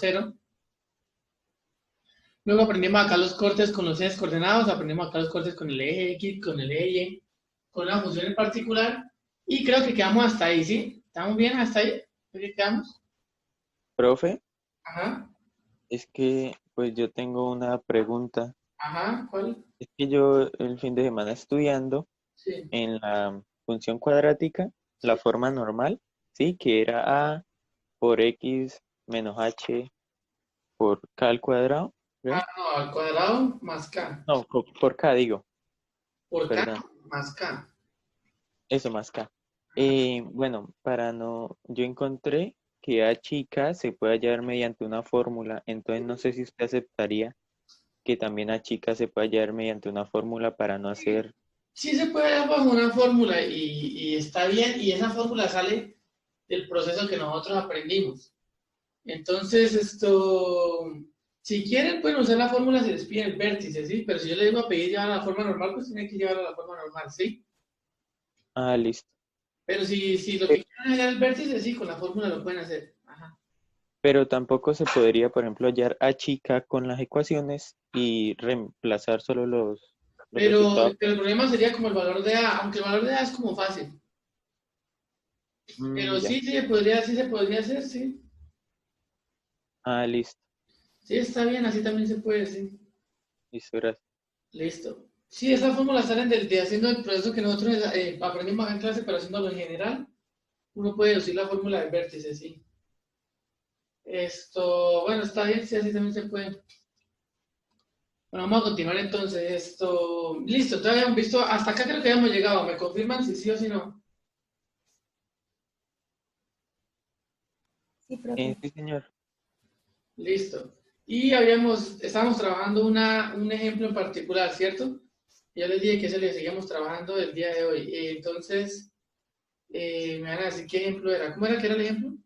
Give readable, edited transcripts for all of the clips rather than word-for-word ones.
cero. Luego aprendimos acá los cortes con los ejes coordenados, aprendimos acá los cortes con el eje X, con el eje Y, con una función en particular. Y creo que quedamos hasta ahí, ¿sí? ¿Estamos bien hasta ahí? ¿Creo que quedamos? Profe, Ajá, es que pues yo tengo una pregunta. ajá, ¿cuál? Es que yo el fin de semana estudiando Sí, en la función cuadrática, la sí. forma normal, ¿sí? Que era a por x menos h por k al cuadrado, Ah, ¿verdad? no, al cuadrado más K. No, por k digo, Por K perdón, más K. eso más k. Ajá. Bueno, para no, yo encontré que a chica se puede hallar mediante una fórmula, entonces no sé si usted aceptaría que también a chica se puede hallar mediante una fórmula para no hacer. Sí se puede dar bajo una fórmula y está bien, y esa fórmula sale del proceso que nosotros aprendimos. Entonces, si quieren, pueden usar la fórmula si les piden el vértice, ¿sí? Pero si yo les digo a pedir llevar a la forma normal, pues tienen que llevarlo a la forma normal, ¿sí? Ah, listo. Pero si lo que quieren es hallar el vértice, sí, con la fórmula lo pueden hacer. Ajá. Pero tampoco se podría, por ejemplo, hallar a chica con las ecuaciones y reemplazar solo los resultados. Pero el problema sería como el valor de A, aunque el valor de A es como fácil. Pero Ya. sí se podría hacer, sí. Ah, listo. Sí, está bien, así también se puede, sí. Listo, gracias. Listo. Sí, esas fórmulas salen de haciendo el proceso que nosotros aprendimos acá en clase, pero haciéndolo en general. Uno puede deducir la fórmula del vértice, sí. Bueno, está bien, sí, así también se puede. Bueno, vamos a continuar entonces. Listo, todavía hemos visto, hasta acá creo que habíamos llegado. ¿Me confirman si sí o si no? Sí, profe. Sí, señor. Listo. Y estábamos trabajando un ejemplo en particular, ¿cierto? Ya les dije que se le seguíamos trabajando el día de hoy. Entonces, me van a decir qué ejemplo era. ¿Cómo era que era el ejemplo?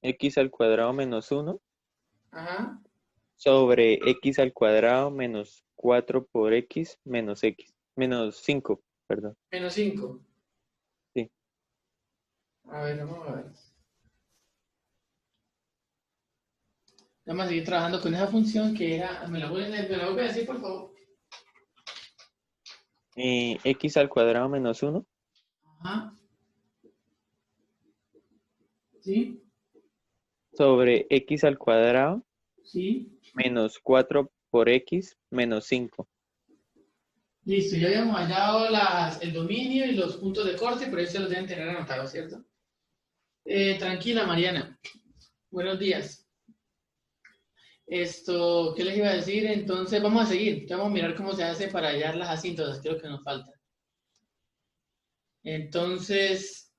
X al cuadrado menos uno Ajá, sobre x al cuadrado menos 4 por x menos 5, perdón. -5. Sí. A ver, vamos a ver. Vamos a seguir trabajando con esa función que era. ¿Me la vuelve a decir, por favor? X al cuadrado menos uno Ajá, sí, sobre x al cuadrado sí. menos 4 por x menos 5. Listo, ya habíamos hallado el dominio y los puntos de corte, pero eso los deben tener anotados, ¿cierto? Tranquila, Mariana. Buenos días. ¿Qué les iba a decir? Entonces, vamos a seguir. Ya vamos a mirar cómo se hace para hallar las asíntotas, creo que nos falta. Entonces,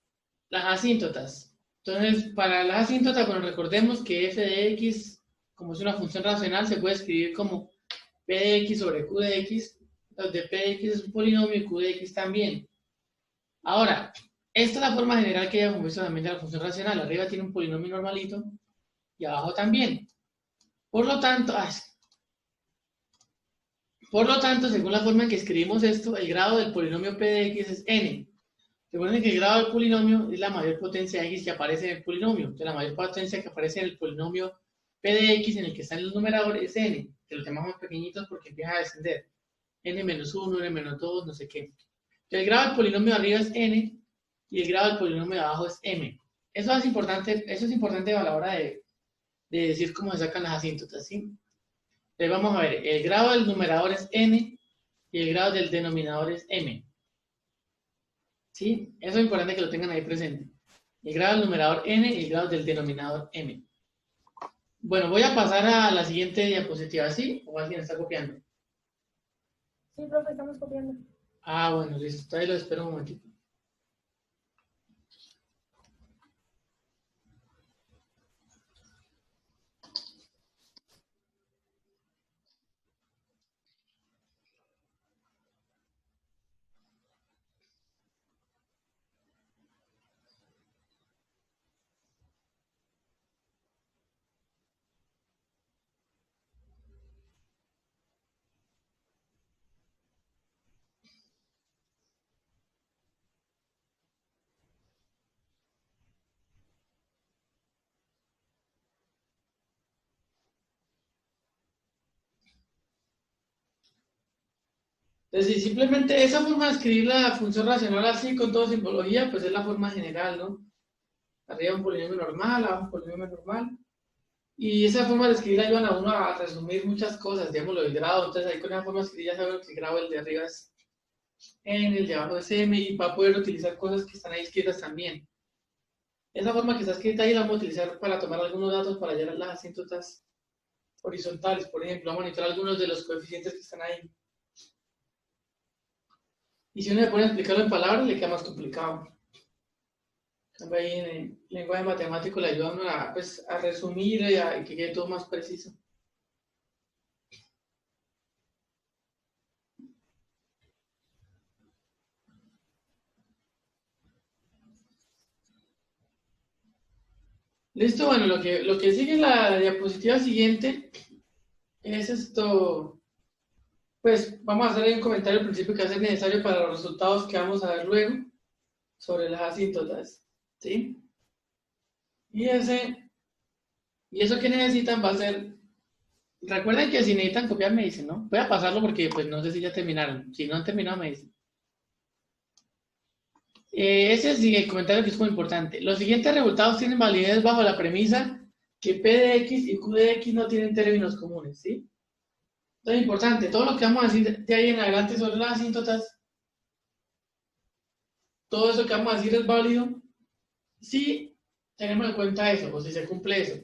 las asíntotas. Entonces, para las asíntotas, bueno, recordemos que f de x, como es una función racional, se puede escribir como p de x sobre q de x, donde p de x es un polinomio y q de x también. Ahora, esta es la forma general que ya hemos visto también de la función racional. Arriba tiene un polinomio normalito y abajo también. Por lo tanto, según la forma en que escribimos esto, el grado del polinomio p de x es n. Recuerden que el grado del polinomio es la mayor potencia de x que aparece en el polinomio. Entonces, la mayor potencia que aparece en el polinomio p de x en el que están los numeradores es n, que los demás más pequeñitos porque empieza a descender. N-1, N-2, no sé qué. Entonces, el grado del polinomio de arriba es n y el grado del polinomio de abajo es m. Eso es importante a la hora de decir cómo se sacan las asíntotas, ¿sí? Entonces vamos a ver, el grado del numerador es n y el grado del denominador es m. ¿Sí? Eso es importante que lo tengan ahí presente. El grado del numerador n y el grado del denominador m. Bueno, voy a pasar a la siguiente diapositiva, ¿sí? ¿O alguien está copiando? Sí, profe, estamos copiando. Ah, bueno, listo. Ahí lo espero un momentito. Entonces, si simplemente esa forma de escribir la función racional así, con toda simbología, pues es la forma general, ¿no? Arriba un polinomio normal, abajo un polinomio normal. Y esa forma de escribir ayudan a uno a resumir muchas cosas, digamos, lo del grado. Entonces, ahí con esa forma de escribir ya saben que el grado del de arriba es N, el de abajo es M, y va a poder utilizar cosas que están ahí escritas también. Esa forma que está escrita ahí la vamos a utilizar para tomar algunos datos para hallar las asíntotas horizontales. Por ejemplo, vamos a monitorar algunos de los coeficientes que están ahí. Y si uno se pone a explicarlo en palabras, le queda más complicado. Ahí en el lenguaje matemático le ayuda a uno a, pues, a resumir y que quede todo más preciso. Listo, bueno, lo que sigue en la diapositiva siguiente es esto. Pues vamos a hacer ahí un comentario al principio que va a ser necesario para los resultados que vamos a ver luego sobre las asíntotas, ¿sí? Y eso que necesitan va a ser, recuerden que si necesitan copiar me dicen, ¿no? Voy a pasarlo porque pues no sé si ya terminaron, si no han terminado me dicen. Ese es el comentario que es muy importante. Los siguientes resultados tienen validez bajo la premisa que P de X y Q de X no tienen términos comunes, ¿sí? Entonces, es importante, todo lo que vamos a decir de ahí en adelante sobre las asíntotas, todo eso que vamos a decir es válido si tenemos en cuenta eso, o si se cumple eso,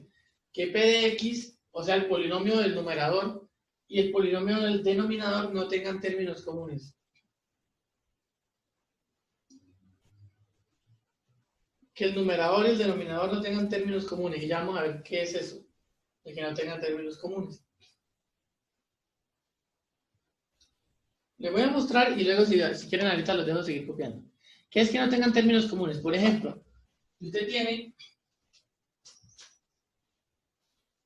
que P de X, o sea, el polinomio del numerador y el polinomio del denominador no tengan términos comunes. Que el numerador y el denominador no tengan términos comunes, y ya vamos a ver qué es eso, de que no tengan términos comunes. Les voy a mostrar y luego si quieren ahorita los dejo seguir copiando. ¿Qué es que no tengan términos comunes? Por ejemplo, usted tiene,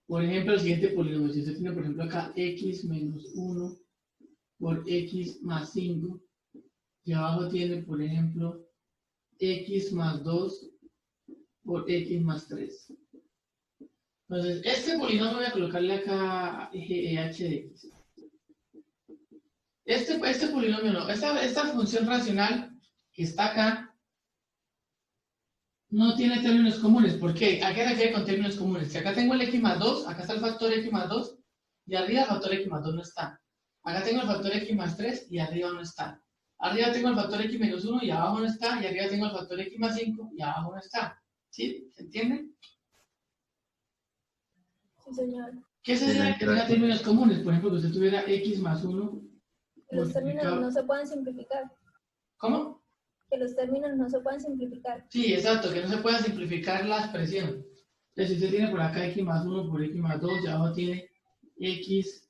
por ejemplo, el siguiente polinomio. Si usted tiene, por ejemplo, acá x menos 1 por x más 5, y abajo tiene, por ejemplo, x más 2 por x más 3. Entonces, este polinomio voy a colocarle acá h de x. Este polinomio no, esta función racional que está acá no tiene términos comunes. ¿Por qué? ¿A qué refiere con términos comunes? Si acá tengo el x más 2, acá está el factor x más 2, y arriba el factor x más 2 no está. Acá tengo el factor x más 3 y arriba no está. Arriba tengo el factor x menos 1 y abajo no está, y arriba tengo el factor x más 5 y abajo no está. ¿Sí? ¿Se entiende? Sí, señor. ¿Qué sería que tenga términos comunes? Por ejemplo, que usted tuviera x más 1. Los términos no se pueden simplificar. ¿Cómo? Que los términos no se pueden simplificar. Sí, exacto, que no se pueda simplificar la expresión. Entonces, si usted tiene por acá x más 1 por x más 2, y abajo tiene x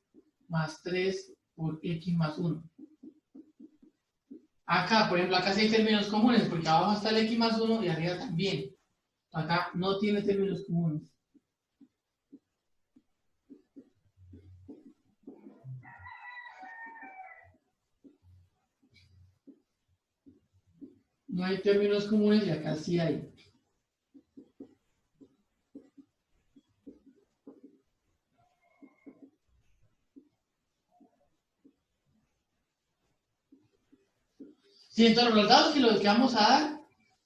más 3 por x más 1. Acá, por ejemplo, acá sí hay términos comunes, porque abajo está el x más 1 y arriba también. Acá no tiene términos comunes. No hay términos comunes y acá sí hay. Sí, entonces los datos que vamos a dar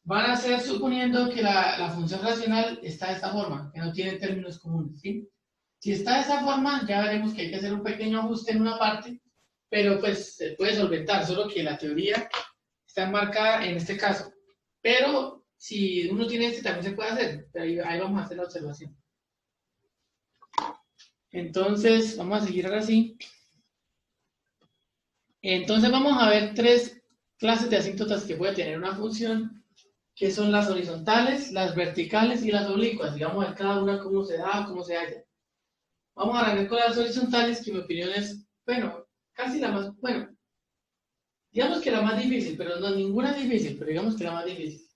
van a ser suponiendo que la función racional está de esta forma, que no tiene términos comunes, ¿sí? Si está de esa forma, ya veremos que hay que hacer un pequeño ajuste en una parte, pero pues se puede solventar, solo que la teoría está enmarcada en este caso. Pero si uno tiene este, también se puede hacer, pero ahí vamos a hacer la observación. Entonces, vamos a seguir ahora sí. Entonces vamos a ver tres clases de asíntotas que puede tener una función, que son las horizontales, las verticales y las oblicuas. Y vamos a ver cada una cómo se da, cómo se halla. Vamos a arrancar con las horizontales, que mi opinión es, bueno, casi la más, bueno, digamos que la más difícil, pero no, ninguna es difícil, pero digamos que la más difícil.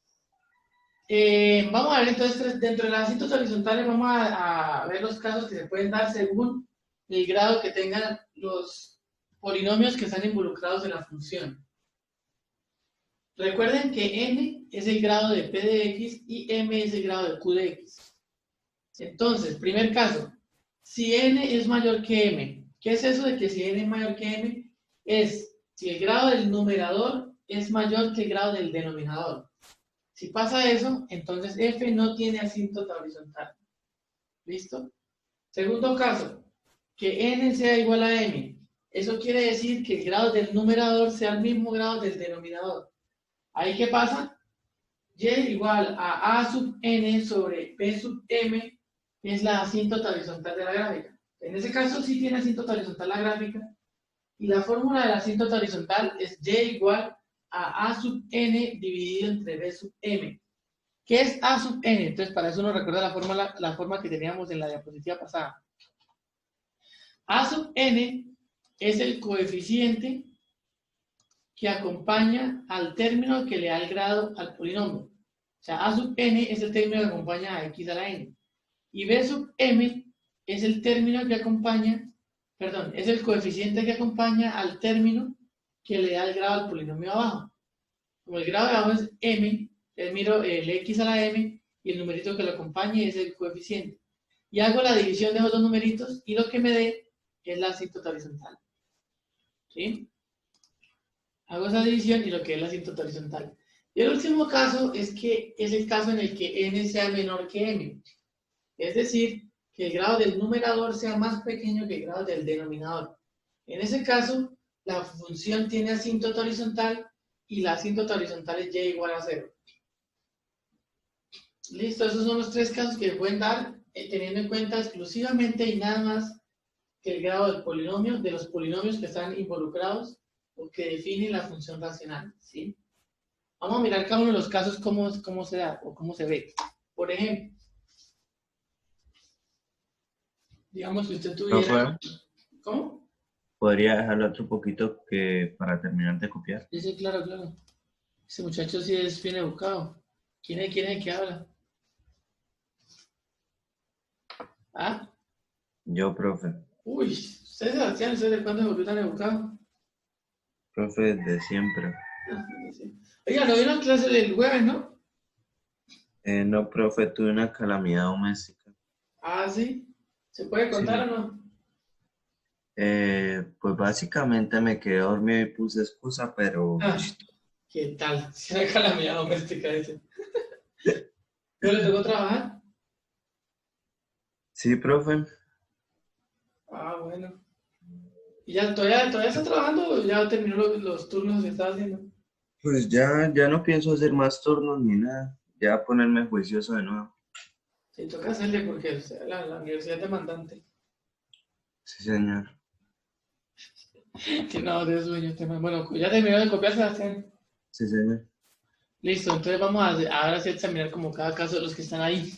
Vamos a ver entonces, dentro de las asíntotas horizontales, vamos a ver los casos que se pueden dar según el grado que tengan los polinomios que están involucrados en la función. Recuerden que n es el grado de p de x y m es el grado de q de x. Entonces, primer caso, si n es mayor que m, ¿qué es eso de que si n es mayor que m? Es si el grado del numerador es mayor que el grado del denominador. Si pasa eso, entonces f no tiene asíntota horizontal. ¿Listo? Segundo caso, que n sea igual a m. Eso quiere decir que el grado del numerador sea el mismo grado del denominador. ¿Ahí qué pasa? Y igual a sub n sobre b sub m es la asíntota horizontal de la gráfica. En ese caso sí tiene asíntota horizontal la gráfica. Y la fórmula de la asíntota horizontal es y igual a sub n dividido entre b sub m. ¿Qué es a sub n? Entonces, para eso nos recuerda la forma que teníamos en la diapositiva pasada. A sub n es el coeficiente que acompaña al término que le da el grado al polinomio. O sea, a sub n es el término que acompaña a x a la n. Y b sub m es el término que acompaña, perdón, es el coeficiente que acompaña al término que le da el grado al polinomio abajo. Como el grado de abajo es m, miro el x a la m y el numerito que lo acompañe es el coeficiente. Y hago la división de esos dos numeritos y lo que me dé es la asíntota horizontal. ¿Sí? Hago esa división y lo que es la asíntota horizontal. Y el último caso es el caso en el que n sea menor que m. Es decir, que el grado del numerador sea más pequeño que el grado del denominador. En ese caso, la función tiene asíntota horizontal y la asíntota horizontal es y igual a 0. Listo, esos son los tres casos que pueden dar teniendo en cuenta exclusivamente y nada más que el grado del polinomio, de los polinomios que están involucrados o que definen la función racional, ¿sí? Vamos a mirar cada uno de los casos cómo se da o cómo se ve. Por ejemplo, digamos que usted tuviera... ¿Cómo? ¿Podría dejarlo otro poquito para terminar de copiar? Sí, claro, claro. Ese muchacho sí es bien educado. ¿Quién es el que habla? ¿Ah? Yo, profe. Uy, usted, Sebastián, ¿usted de cuándo se volvió tan educado? Profe, desde siempre. Oiga, no vino a clase del jueves, ¿no? No, profe, tuve una calamidad doméstica. Ah, ¿sí? ¿Se puede contar Sí. o no? Pues básicamente me quedé dormido y puse excusa, pero... ¿Qué tal? Si era calamidad doméstica ese. ¿No le tocó trabajar? Sí, profe. Ah, bueno. ¿Y ya todavía está trabajando o ya terminó los turnos que estaba haciendo? Pues ya no pienso hacer más turnos ni nada. Ya ponerme juicioso de nuevo. Sí, toca hacerle porque la universidad es demandante. Sí, señor. Que no, de sueño. Bueno, ya terminó de copiar, Sebastián. Sí, señor. Listo, entonces vamos ahora sí a examinar como cada caso de los que están ahí.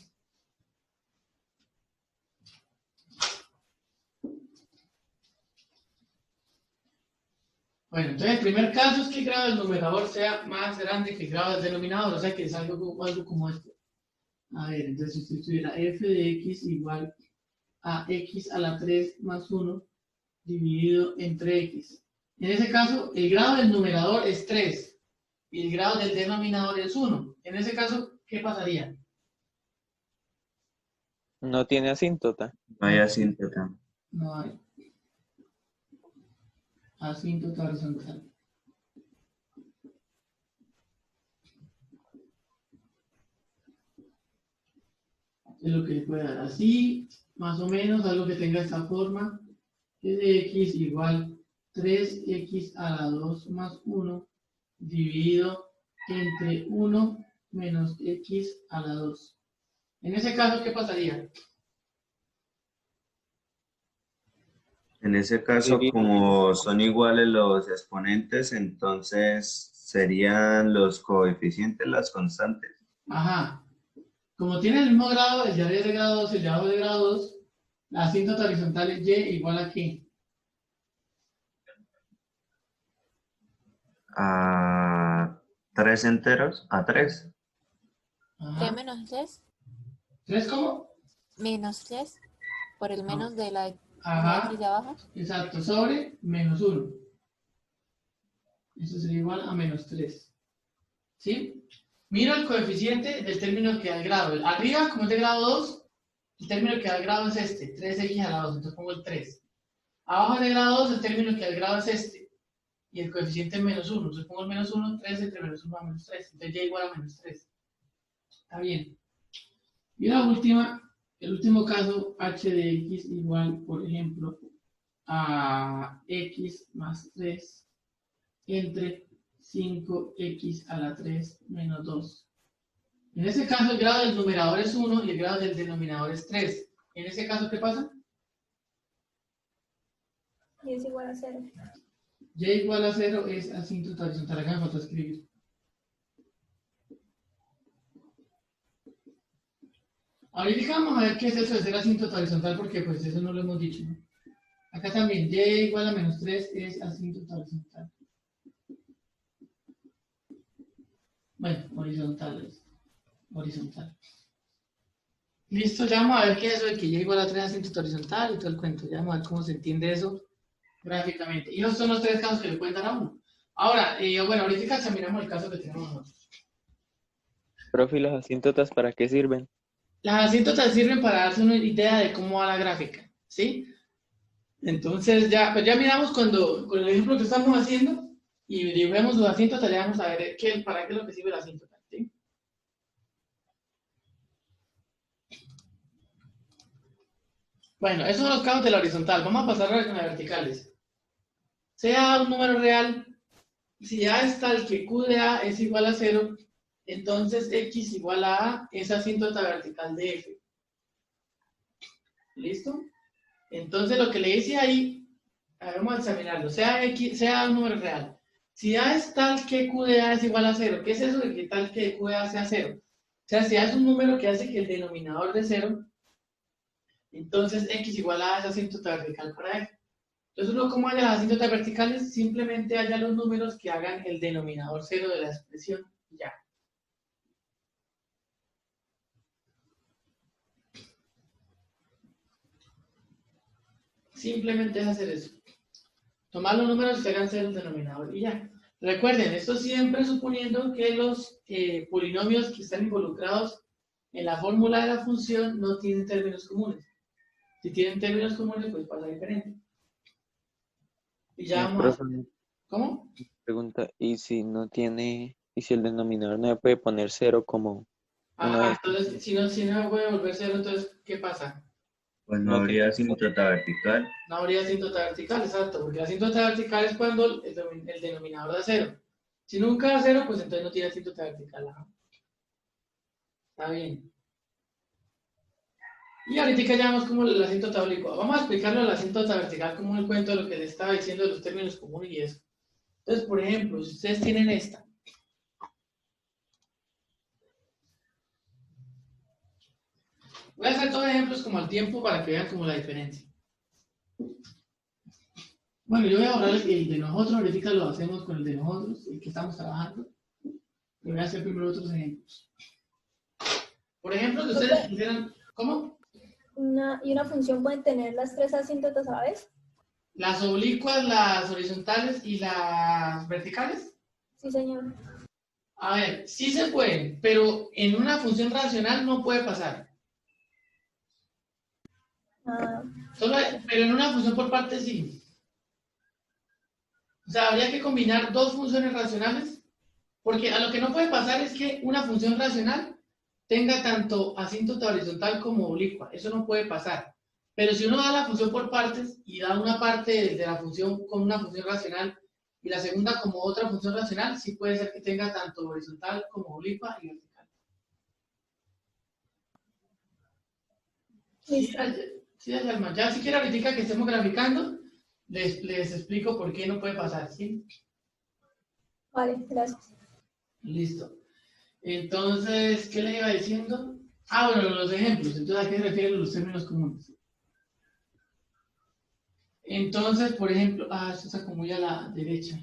Bueno, entonces el primer caso es que el grado del numerador sea más grande que el grado del denominador, o sea que es algo como esto. A ver, entonces si usted tuviera f de x igual a x a la 3 más 1 dividido entre x. En ese caso, el grado del numerador es 3 y el grado del denominador es 1. En ese caso, ¿qué pasaría? No tiene asíntota. No hay asíntota. No hay asíntota horizontal. Es lo que puede dar así, más o menos, algo que tenga esta forma. Es de x igual 3x a la 2 más 1 dividido entre 1 menos x a la 2. En ese caso, ¿qué pasaría? En ese caso, como son iguales los exponentes, entonces serían los coeficientes las constantes. Ajá. Como tiene el mismo grado, el de arriba es de grado 2 y el de abajo es de grado 2, la asíntota horizontal es y igual a ¿qué? A 3 enteros, a 3. Ajá. 3 menos 3. ¿3 cómo? Menos 3 por el menos de la Ajá. X de abajo. Exacto, sobre menos 1. Eso sería igual a menos 3. ¿Sí? Miro el coeficiente del término que da el grado. Arriba, como es de grado 2, el término que da el grado es este, 3x a la 2, entonces pongo el 3. Abajo de grado 2, el término que da el grado es este. y el coeficiente es menos 1. Entonces pongo el menos 1, 3 entre menos 1 a menos 3. Entonces y igual a menos 3. Está bien. Y la última, el último caso, h de x igual, por ejemplo, a x más 3 entre 5x a la 3 menos 2. En ese caso el grado del numerador es 1 y el grado del denominador es 3. En ese caso, ¿qué pasa? Y es igual a 0. Y igual a 0 es asíntota horizontal. Acá me falta escribir. Ahorita vamos a ver qué es eso de ser asíntota horizontal, porque pues eso no lo hemos dicho, ¿no? Acá también, y igual a menos 3 es asíntota horizontal. Bueno, horizontal es. Horizontal. Listo, ya vamos a ver qué es eso de que y igual a 3 asíntota horizontal y todo el cuento. Ya vamos a ver cómo se entiende eso gráficamente. Y esos son los 3 casos que le cuentan a uno. Ahora, bueno, ahorita examinamos el caso que tenemos nosotros. Profe, ¿y las asíntotas para qué sirven? Las asíntotas sirven para darse una idea de cómo va la gráfica, ¿sí? Entonces, pues ya miramos con el ejemplo que estamos haciendo y dibujemos los asíntotas, ya vamos a ver para qué es lo que sirve la asíntota, ¿sí? Bueno, esos son los casos de la horizontal. Vamos a pasar a las verticales. Sea un número real, si A es tal que Q de A es igual a 0, entonces X igual a A es asíntota vertical de F. ¿Listo? Entonces lo que le dice ahí, vamos a examinarlo, sea un número real. Si A es tal que Q de A es igual a 0, ¿qué es eso de que tal que Q de A sea 0? O sea, si A es un número que hace que el denominador de 0, entonces X igual a A es asíntota vertical para F. Entonces uno, ¿cómo halla las asíntotas verticales? Simplemente halla los números que hagan el denominador 0 de la expresión. Ya. Simplemente es hacer eso. Tomar los números que hagan 0 el denominador y ya. Recuerden, esto siempre suponiendo que los polinomios que están involucrados en la fórmula de la función no tienen términos comunes. Si tienen términos comunes, pues pasa diferente. Y ya vamos a... ¿Cómo? Pregunta, ¿y si no tiene, y si el denominador no le puede poner 0 como una vez? Entonces, si no puede volver 0, entonces, ¿qué pasa? Pues no habría asíntota vertical. No habría asíntota vertical, exacto, porque la asíntota vertical es cuando el denominador da 0. Si nunca da 0, pues entonces no tiene asíntota vertical. ¿No? Está bien. Y ahorita ya vemos como la asíntota oblicua. Vamos a explicarlo a la asíntota vertical como el cuento de lo que les estaba diciendo de los términos comunes y eso. Entonces, por ejemplo, si ustedes tienen esta. Voy a hacer todos ejemplos como al tiempo para que vean como la diferencia. Bueno, yo voy a borrar el de nosotros, ahorita lo hacemos con el de nosotros, el que estamos trabajando. Y voy a hacer primero otros ejemplos. Por ejemplo, que ustedes quisieran... ¿Cómo? ¿Y una función puede tener las 3 asíntotas a la vez? ¿Las oblicuas, las horizontales y las verticales? Sí, señor. A ver, sí se pueden, pero en una función racional no puede pasar. Pero en una función por partes sí. O sea, habría que combinar dos funciones racionales, porque a lo que no puede pasar es que una función racional tenga tanto asíntota horizontal como oblicua. Eso no puede pasar. Pero si uno da la función por partes y da una parte de la función como una función racional y la segunda como otra función racional, sí puede ser que tenga tanto horizontal como oblicua y vertical. Sí, ya si quiere ahorita que estemos graficando, les explico por qué no puede pasar, ¿sí? Vale, gracias. Listo. Entonces, ¿qué le iba diciendo? Bueno, los ejemplos. Entonces, ¿a qué se refieren los términos comunes? Entonces, por ejemplo, esto está como ya a la derecha.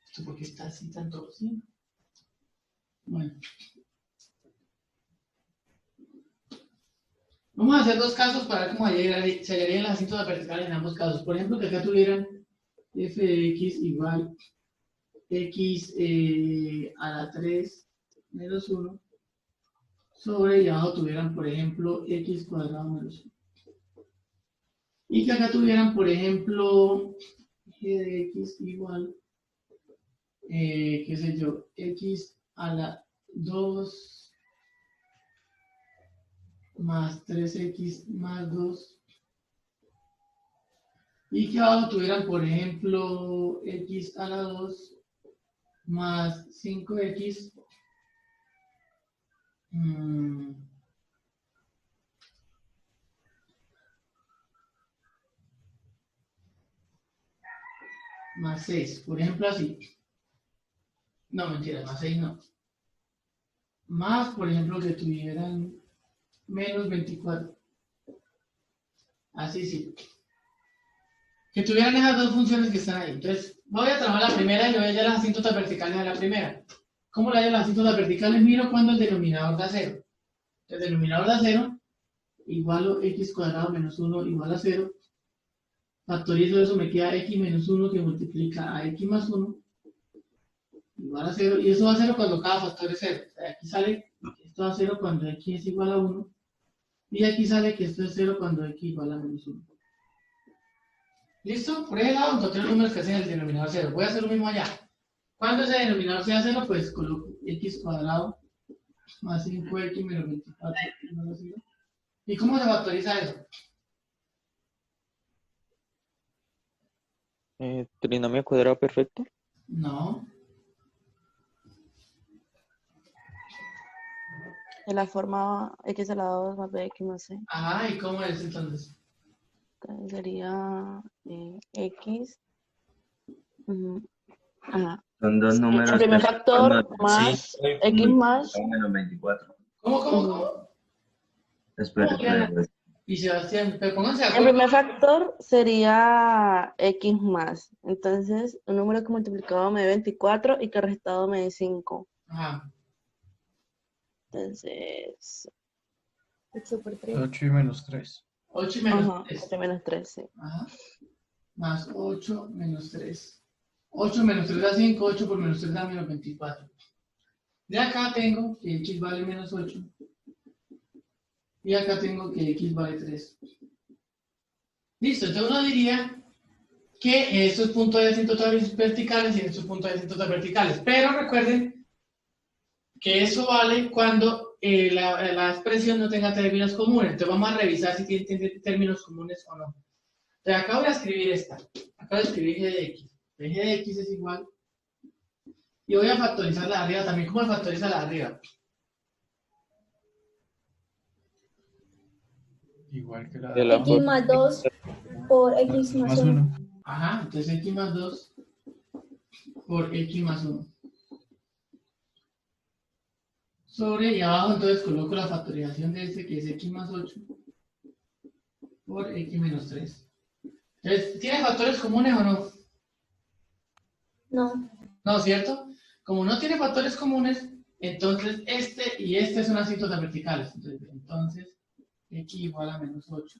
¿Esto porque está así tanto? ¿Sí? Bueno. Vamos a hacer dos casos para ver cómo se hallarían las asíntotas verticales en ambos casos. Por ejemplo, que acá tuvieran f de x igual x a la 3 menos 1 sobre y abajo tuvieran, por ejemplo, x cuadrado menos 1. Y que acá tuvieran, por ejemplo, g de x igual qué sé yo, x a la 2 más 3x más 2. Y que abajo tuvieran, por ejemplo, x a la 2 más 5x más 6, por ejemplo, así. No, mentira, más 6 no. Más, por ejemplo, que tuvieran menos 24. Así sí. Que tuvieran esas dos funciones que están ahí. Entonces, voy a trabajar la primera y le voy a hallar las asíntotas verticales a la primera. ¿Cómo le hallo las asíntotas verticales? Miro cuando el denominador da 0. El denominador da 0, igual a x cuadrado menos 1 igual a 0. Factorizo eso, me queda x menos 1 que multiplica a x más 1 igual a 0. Y eso va a 0 cuando cada factor es 0. O sea, aquí sale que esto va a 0 cuando x es igual a 1. Y aquí sale que esto es 0 cuando x igual a menos 1. ¿Listo? Por ese lado, encontré los números que hacen el denominador 0. Voy a hacer lo mismo allá. Cuando ese denominador sea 0, pues coloco x cuadrado más 5x menos 24 igual a 0. ¿Y cómo se factoriza eso? Trinomio cuadrado perfecto. No. De la forma x a la 2 más bx más c. Ajá, ¿y cómo es entonces? Entonces sería x. Ajá. Son dos El números primer de factor forma más 5 y x más. multiplicado menos 24. ¿Cómo? Espera, espera. Y Sebastián, pero pónganse de El acuerdo. primer factor sería x más. Entonces, un número que multiplicado me dé 24 y que restado me dé 5. Ajá. Entonces, 8 por 3. 8 y menos 3. 8 y menos ajá, 3. 8 menos 3, sí. Ajá. Más 8 menos 3. 8 menos 3 da 5, 8 por menos 3 da menos 24. De acá tengo que x vale menos 8. Y acá tengo que x vale 3. Listo, entonces uno diría que estos puntos de asíntotas verticales y estos puntos de asíntotas verticales. Pero recuerden que eso vale cuando la expresión no tenga términos comunes. Entonces vamos a revisar si tiene términos comunes o no. Entonces acá voy a escribir esta. Acá voy a escribir g de x. G de x es igual. Y voy a factorizar la de arriba también. ¿Cómo se factoriza la de arriba? Igual que la De la X forma. más 2 por X más más 1. 1. Ajá, entonces x más 2 por x más 1. Sobre y abajo entonces coloco la factorización de este que es x más 8 por x menos 3. Entonces, ¿tiene factores comunes o no? No. No, ¿cierto? Como no tiene factores comunes, entonces este y este son asíntotas verticales. Entonces x igual a menos 8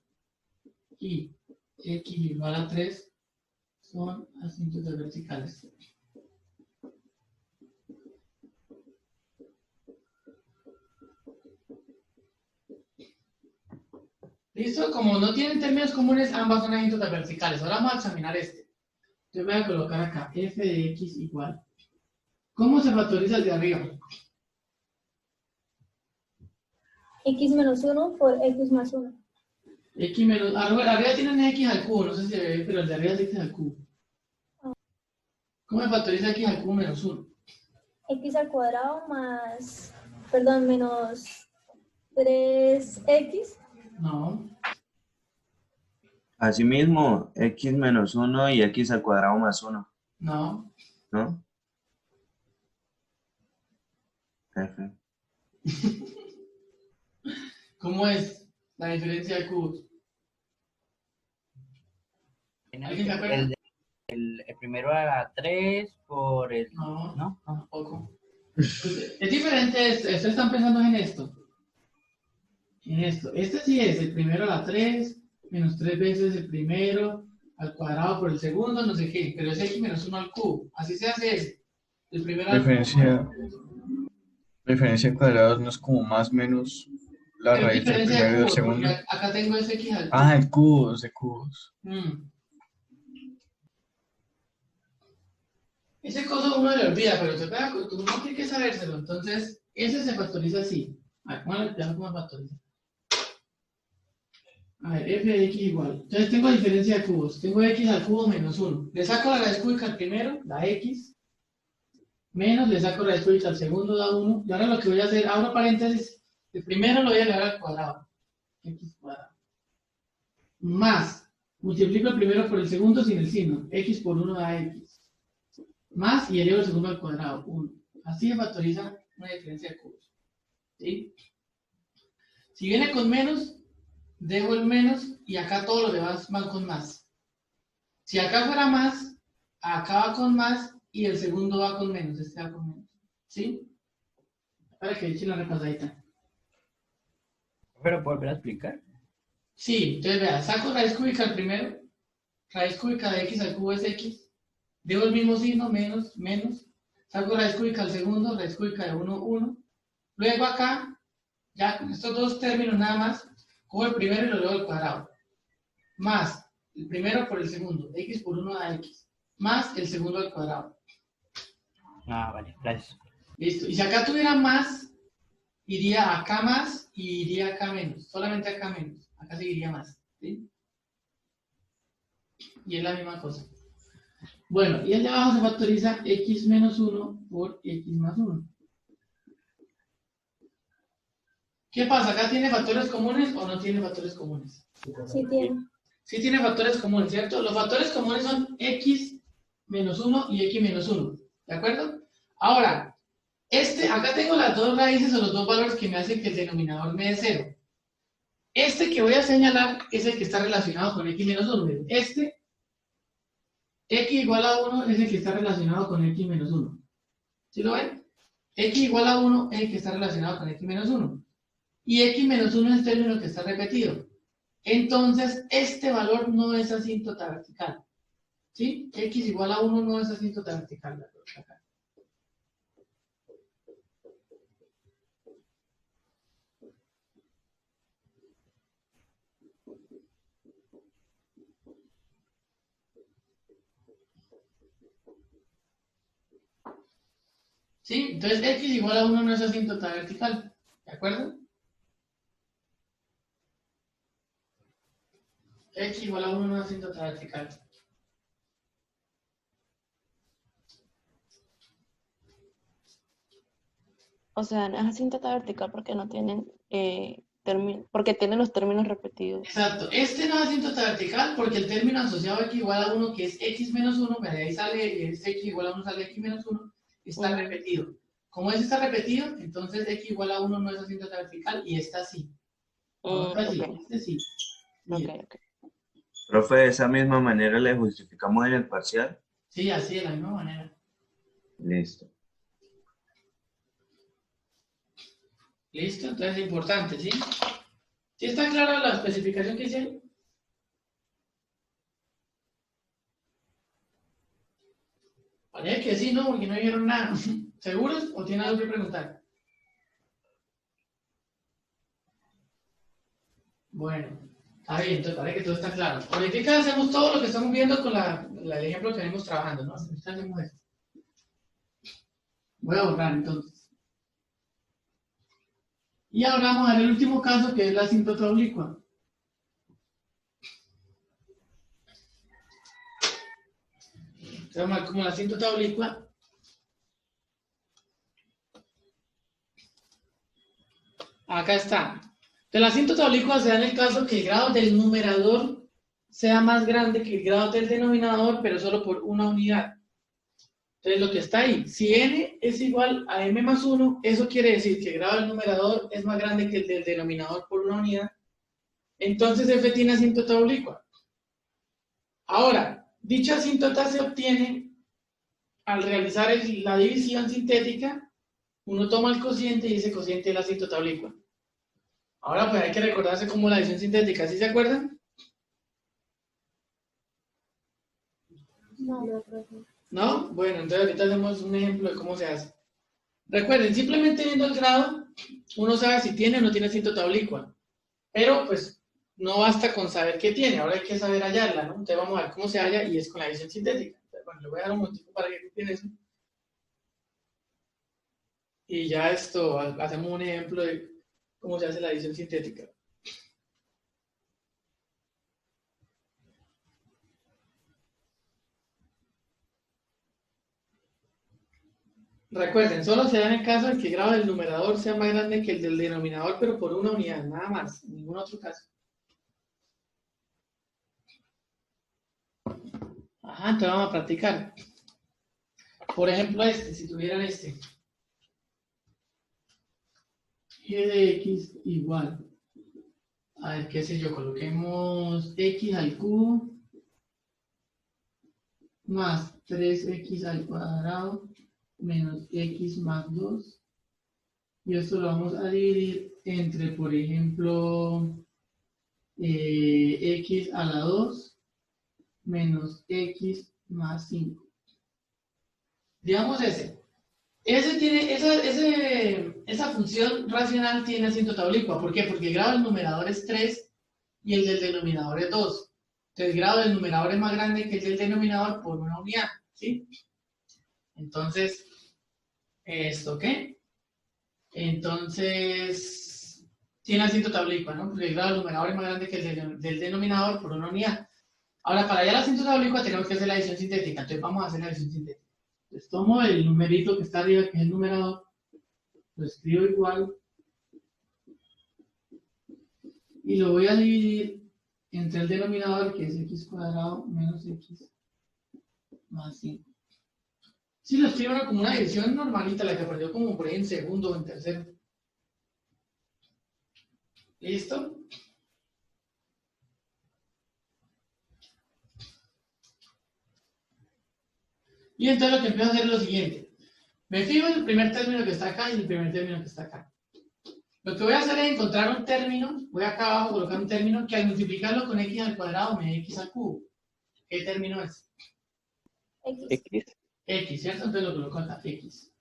y x igual a 3 son asíntotas verticales. ¿Listo? Como no tienen términos comunes, ambas son asíntotas verticales. Ahora vamos a examinar este. Yo voy a colocar acá f de x igual. ¿Cómo se factoriza el de arriba? X menos 1 por X más 1. X menos... Arriba tienen x al cubo, no sé si se ve, pero el de arriba es x al cubo. ¿Cómo se factoriza x al cubo menos 1? X al cuadrado más, perdón, menos 3X. No. Asimismo, x menos 1 y x al cuadrado más 1, No. ¿no? F. ¿Cómo es la diferencia de cubos? ¿Alguien se acuerda? El primero era 3 por el... No, ¿No? tampoco. Es diferente esto. Ustedes están pensando en esto. En esto. Este sí es el primero a la 3, menos 3 veces el primero, al cuadrado por el segundo, no sé qué. Pero es x menos 1 al cubo. Así se hace ese. El primero La al diferencia, cubo. la diferencia de cuadrados no es como más o menos la Pero es raíz del diferencia primero y de del cubos, porque segundo. acá tengo ese x al cubo. Ah, de cubos, de cubos. Ese coso uno le olvida, pero uno tiene que sabérselo. Entonces, ese se factoriza así. A ver, ¿cómo se factoriza? A ver, f de x igual. Entonces tengo diferencia de cubos. Tengo x al cubo menos 1. Le saco la raíz cúbica al primero, la x. Menos, le saco raíz cúbica al segundo, da 1. Y ahora lo que voy a hacer, abro paréntesis. El primero lo voy a elevar al cuadrado. X cuadrado. Más. Multiplico el primero por el segundo sin el signo. X por 1 da x. Más y elevo el segundo al cuadrado. 1. Así se factoriza una diferencia de cubos. ¿Sí? Si viene con menos, dejo el menos y acá todos los demás van con más. Si acá fuera más, acá va con más y el segundo va con menos. Este va con menos. ¿Sí? Para que echen la repasadita. ¿Pero volver a explicar? Sí, entonces vea, saco raíz cúbica al primero. Raíz cúbica de x al cubo es x. Dejo el mismo signo, menos, menos. Saco raíz cúbica al segundo, raíz cúbica de 1, 1. Luego acá, ya con estos dos términos nada más, cojo el primero y lo elevo al cuadrado. Más el primero por el segundo, x por 1 da x. Más el segundo al cuadrado. Ah, vale, gracias. Listo. Y si acá tuviera más, iría acá más y iría acá menos. Solamente acá menos. Acá seguiría más. ¿Sí? Y es la misma cosa. Bueno, y el de abajo se factoriza x menos 1 por x más 1. ¿Qué pasa? ¿Acá tiene factores comunes o no tiene factores comunes? Sí tiene. Sí tiene factores comunes, ¿cierto? Los factores comunes son x menos 1 y x menos 1. ¿De acuerdo? Ahora, acá tengo las dos raíces o los dos valores que me hacen que el denominador me dé 0. Este que voy a señalar es el que está relacionado con x menos 1. Este, x igual a 1 es el que está relacionado con x menos 1. ¿Sí lo ven? X igual a 1 es el que está relacionado con x menos 1. Y x menos 1 es el término que está repetido. Entonces, este valor no es asíntota vertical. ¿Sí? X igual a 1 no es asíntota vertical. Acá. ¿Sí? Entonces, x igual a 1 no es asíntota vertical. ¿De acuerdo? X igual a 1 no es asíntota vertical. O sea, no es asíntota vertical porque no tienen porque tienen los términos repetidos. Exacto. Este no es asíntota vertical porque el término asociado a x igual a 1, que es x menos 1, de ahí sale x igual a 1, sale x menos 1, está repetido. Como ese está repetido, entonces x igual a 1 no es asíntota vertical y esta sí. Okay. Este sí. Okay. Profe, de esa misma manera le justificamos en el parcial. Sí, así de la misma manera. Listo. Listo, entonces es importante, ¿sí? ¿Sí está clara la especificación que hice? Parece que sí, ¿no? Porque no vieron nada. ¿Seguros o tienen algo que preguntar? Bueno, está bien, entonces parece que todo está claro. Ahorita hacemos todo lo que estamos viendo con el ejemplo que venimos trabajando, ¿no? Ahorita hacemos esto. Voy a borrar entonces. Y ahora vamos a ver el último caso, que es la asíntota oblicua. Entonces vamos a ver como la asíntota oblicua. Acá está. Entonces la asíntota oblicua se da en el caso que el grado del numerador sea más grande que el grado del denominador, pero solo por una unidad. Entonces lo que está ahí, si n es igual a m más 1, eso quiere decir que el grado del numerador es más grande que el del denominador por una unidad. Entonces f tiene asíntota oblicua. Ahora, dicha asíntota se obtiene al realizar la división sintética. Uno toma el cociente y ese cociente es la asíntota oblicua. Ahora pues hay que recordarse cómo la división sintética, ¿sí se acuerdan? No. ¿No? Bueno, entonces ahorita hacemos un ejemplo de cómo se hace. Recuerden, simplemente viendo el grado, uno sabe si tiene o no tiene asíntota oblicua. Pero pues no basta con saber qué tiene, ahora hay que saber hallarla, ¿no? Entonces vamos a ver cómo se halla y es con la división sintética. Entonces, Bueno, le voy a dar un motivo para que copien eso. Y ya esto, hacemos un ejemplo de cómo se hace la adición sintética. Recuerden, solo se da en el caso en que el grado del numerador sea más grande que el del denominador, pero por una unidad, nada más, en ningún otro caso. Ajá, entonces vamos a practicar. Por ejemplo, si tuvieran g de x igual, a ver, qué sé yo, coloquemos x al cubo más 3x al cuadrado menos x más 2. Y esto lo vamos a dividir entre, por ejemplo, x a la 2 menos x más 5. Digamos esa función racional tiene asíntota oblicua. ¿Por qué? Porque el grado del numerador es 3 y el del denominador es 2. Entonces el grado del numerador es más grande que el del denominador por una unidad, ¿sí? Entonces, ¿esto qué? Entonces, tiene asíntota oblicua, ¿no? Porque el grado del numerador es más grande que el del denominador por una unidad. Ahora, para hallar la asíntota oblicua tenemos que hacer la adición sintética. Entonces vamos a hacer la adición sintética. Entonces tomo el numerito que está arriba, que es el numerador, lo escribo igual y lo voy a dividir entre el denominador, que es x cuadrado menos x más 5. Si lo escribo como una división normalita, la que aprendió como por ahí en segundo o en tercero. ¿Listo? Y entonces lo que empiezo a hacer es lo siguiente. Me fijo en el primer término que está acá y el primer término que está acá. Lo que voy a hacer es encontrar un término, voy acá abajo a colocar un término que al multiplicarlo con x al cuadrado me dé x al cubo. ¿Qué término es? X. X. X, ¿cierto? Entonces lo coloco acá, x.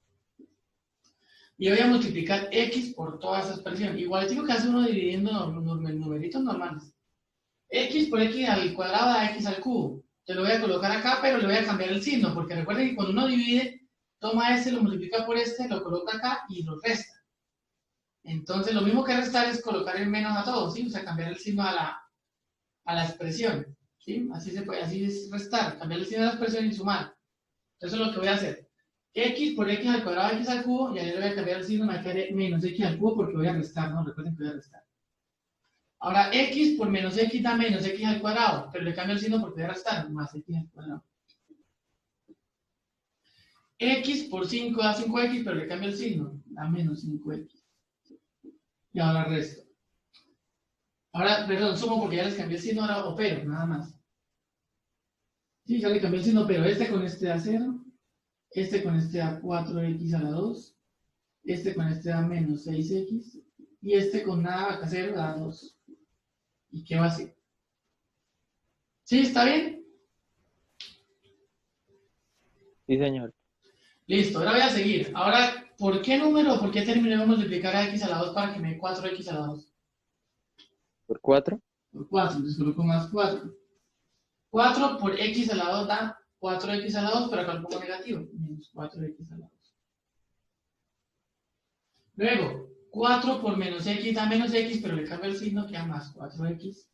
Y voy a multiplicar x por toda esa expresión. Igual digo que hace uno dividiendo numeritos normales. X por x al cuadrado da x al cubo. Te lo voy a colocar acá, pero le voy a cambiar el signo, porque recuerden que cuando uno divide, toma este, lo multiplica por este, lo coloca acá y lo resta. Entonces, lo mismo que restar es colocar el menos a todo, ¿sí? O sea, cambiar el signo a la expresión, ¿sí? Así se puede, así es restar, cambiar el signo a la expresión y sumar. Eso es lo que voy a hacer. X por x al cuadrado, x al cubo, y ahí le voy a cambiar el signo, me va a quedar menos x al cubo porque voy a restar, ¿no? Recuerden que voy a restar. Ahora, x por menos x da menos x al cuadrado, pero le cambio el signo porque voy a restar, más x al cuadrado. X por 5 da 5x, pero le cambio el signo, da menos 5x. Y ahora resto. Ahora, perdón, sumo porque ya les cambié el signo, ahora opero, nada más. Sí, ya le cambié el signo, pero este con este da 0, este con este da 4x a la 2, este con este da menos 6x, y este con nada acá 0 da 2. ¿Y qué va a ser? ¿Sí? ¿Está bien? Sí, señor. Listo, ahora voy a seguir. Ahora, ¿por qué número o por qué término voy a multiplicar a x a la 2 para que me dé 4x a la 2? ¿Por 4? Por 4, entonces coloco más 4. 4 por x a la 2 da 4x a la 2, pero acá lo pongo negativo, menos 4x a la 2. Luego, 4 por menos x da menos x, pero le cambio el signo, queda más 4x.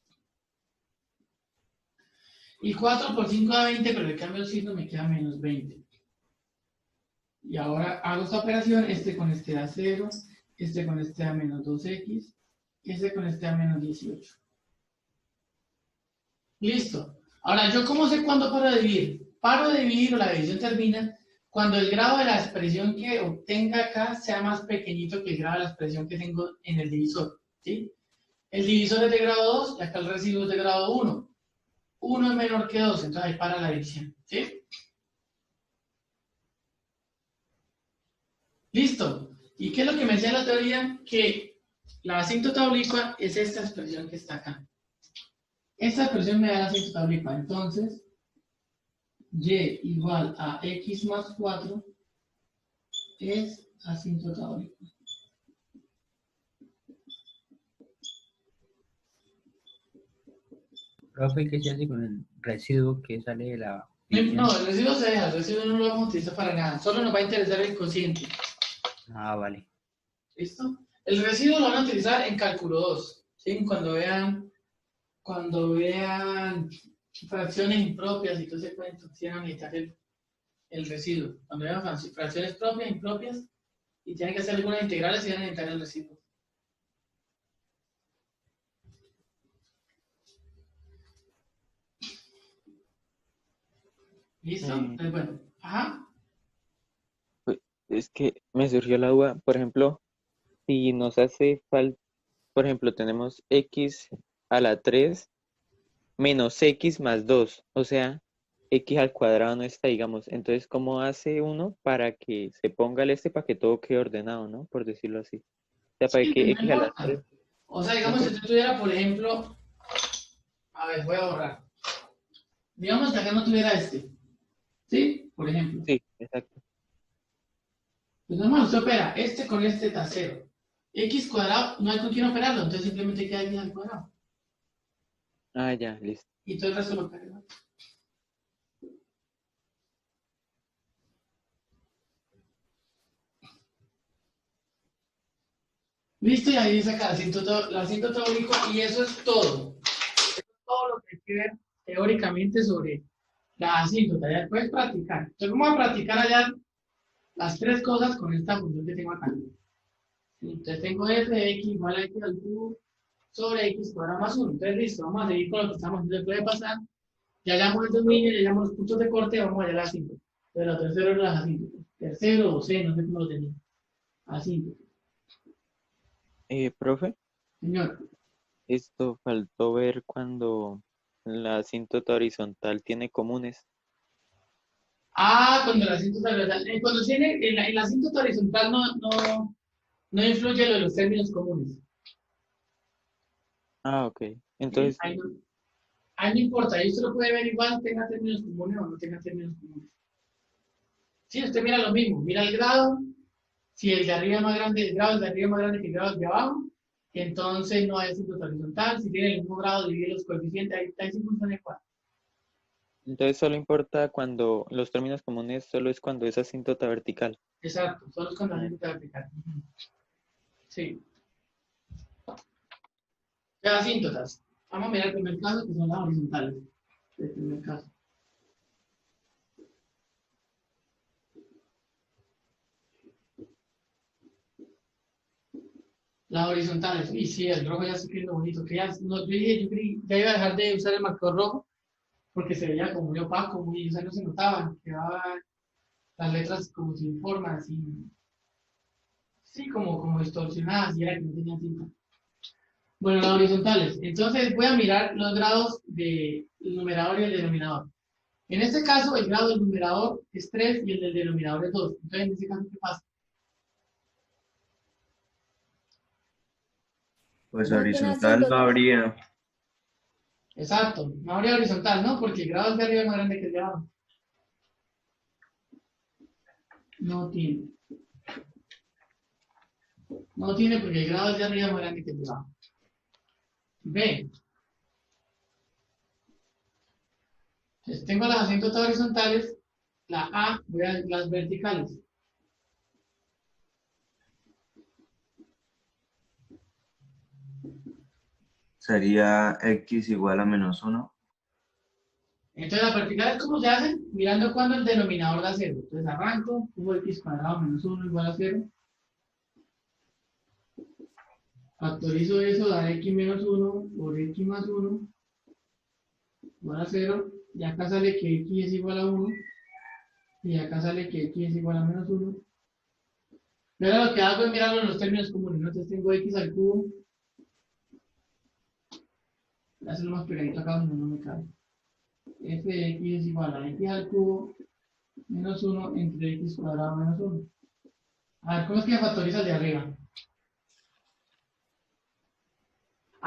Y 4 por 5 da 20, pero le cambio el signo, me queda menos 20. Y ahora hago esta operación, este con este da 0, este con este da menos 2x, este con este da menos 18. Listo. Ahora, ¿yo cómo sé cuándo paro de dividir? Paro de dividir o la división termina cuando el grado de la expresión que obtenga acá sea más pequeñito que el grado de la expresión que tengo en el divisor, ¿sí? El divisor es de grado 2 y acá el residuo es de grado 1. 1 es menor que 2, entonces ahí para la división, ¿sí? Listo. ¿Y qué es lo que me decía la teoría? Que la asíntota oblicua es esta expresión que está acá. Esta expresión me da la asíntota oblicua. Entonces, y igual a x más 4 es asíntota oblicua. Profe, ¿qué se hace con el residuo que sale de la No, el residuo se deja, el residuo no lo vamos a utilizar para nada, solo nos va a interesar el cociente. Ah, vale. ¿Listo? El residuo lo van a utilizar en cálculo 2, ¿sí? Cuando vean fracciones impropias y todo ese cuento, sí van a necesitar el residuo. Cuando vean fracciones propias, impropias, y tienen que hacer algunas integrales, sí van a necesitar el residuo. ¿Listo? Entonces, bueno, ajá. Pues, es que me surgió la duda, por ejemplo, si nos hace falta, por ejemplo, tenemos x a la 3 menos x más 2, o sea, x al cuadrado no está, digamos. Entonces, ¿cómo hace uno para que se ponga el para que todo quede ordenado, ¿no? Por decirlo así. O sea, para Sí, que no x a la 3 importa. O sea, no digamos, si importa. usted tuviera, por ejemplo, a ver, voy a borrar. Digamos que acá no tuviera este, ¿sí? Por ejemplo. Sí, exacto. Pues normal, usted opera este con este da 0. X cuadrado, no hay con quién operarlo, entonces simplemente queda x al cuadrado. Ah, ya, listo. Y todo el resto lo opera. Listo, y ahí saca el asíntota teórico, y eso es todo. Eso es todo lo que hay que ver teóricamente sobre la asíntota. Ya puedes practicar. Entonces, ¿cómo voy a practicar allá las tres cosas con esta función que tengo acá? Entonces, tengo f de x igual a x al cubo sobre x cuadrado más 1. Entonces, listo, vamos a seguir con lo que estamos haciendo. Puede pasar. Ya hallamos el dominio, ya hallamos los puntos de corte, vamos a hallar la asíntota. Entonces, lo tercero era la asíntota. Tercero o C, no sé cómo lo tenía. Asíntota. Profe, Señor. esto faltó ver cuando la asíntota horizontal tiene comunes. Ah, cuando la asíntota horizontal. Cuando tiene, en la asíntota horizontal no influye lo de los términos comunes. Ah, ok. ¿Sí? Entonces, Ahí no importa, ahí usted lo puede ver igual, tenga términos comunes o no tenga términos comunes. Sí, usted mira lo mismo, mira el grado, si el de arriba es más grande, el grado de arriba es más grande que el grado de abajo, entonces no hay asíntota horizontal, si tiene el mismo grado, divide los coeficientes, ahí sí funciona igual. entonces solo importa cuando los términos comunes solo es cuando es asíntota vertical. Exacto, solo es cuando la asíntota vertical. Sí. Las asíntotas. Vamos a mirar el primer caso, que son las horizontales. El primer caso. Las horizontales. Y sí, el rojo ya está escribiendo bonito. Que ya, no, yo dije, ya iba a dejar de usar el marcador rojo porque se veía como muy opaco, muy, o sea, no se notaban. Quedaban las letras como sin forma, sin, sí, como distorsionadas y era que no tenía tinta. Bueno, las horizontales. Entonces voy a mirar los grados del numerador y el denominador. En este caso, el grado del numerador es 3 y el del denominador es 2. Entonces, en este caso, ¿qué pasa? Pues No tiene horizontal no asíntota. habría. Exacto, no habría horizontal, ¿no? Porque el grado de arriba es más grande que el de abajo. No tiene. No tiene porque el grado de arriba es más grande que el de abajo. B. Entonces, tengo las asíntotas horizontales, la A, voy a las verticales. Sería x igual a menos 1. Entonces, las verticales, ¿cómo se hacen? Mirando cuando el denominador da 0. Entonces, arranco, pongo x cuadrado menos 1 igual a 0. Factorizo eso, da x menos 1 por x más 1 igual a 0. Y acá sale que x es igual a 1. Y acá sale que x es igual a menos 1. Y ahora lo que hago es mirarlo en los términos comunes, ¿no? Entonces tengo x al cubo. Voy a hacerlo más pegadito acá donde no me cabe. F de x es igual a x al cubo menos 1 entre x cuadrado menos 1. A ver, ¿cómo es que factoriza el de arriba?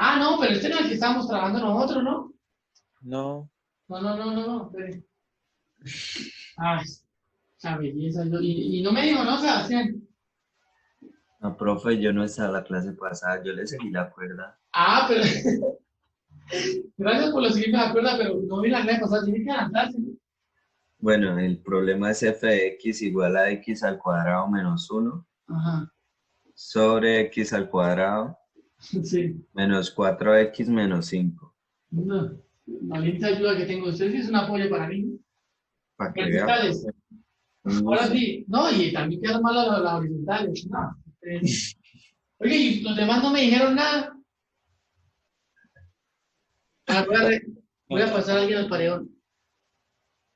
Ah, no, pero este no es el que estábamos trabajando nosotros, ¿no? No, No, espere. Ah, esa belleza. Y no me dijo, ¿no, Sebastián? No, profe, yo no estaba en la clase pasada, yo le seguí la cuerda. Ah, pero gracias por lo seguirme de acuerdo, pero no vi la clase pasada, tiene que adelantarse, ¿no? Bueno, el problema es f de x igual a x al cuadrado menos 1 Ajá, sobre x al cuadrado sí. menos 4x menos 5. No, la linda ayuda que tengo de ustedes es un apoyo para mí. Para que vea, Verticales. profe, un Ahora gusto. sí, no, y también quedan mal las horizontales. No. Oye, y los demás no me dijeron nada. Ah, voy a pasar a alguien al paredón.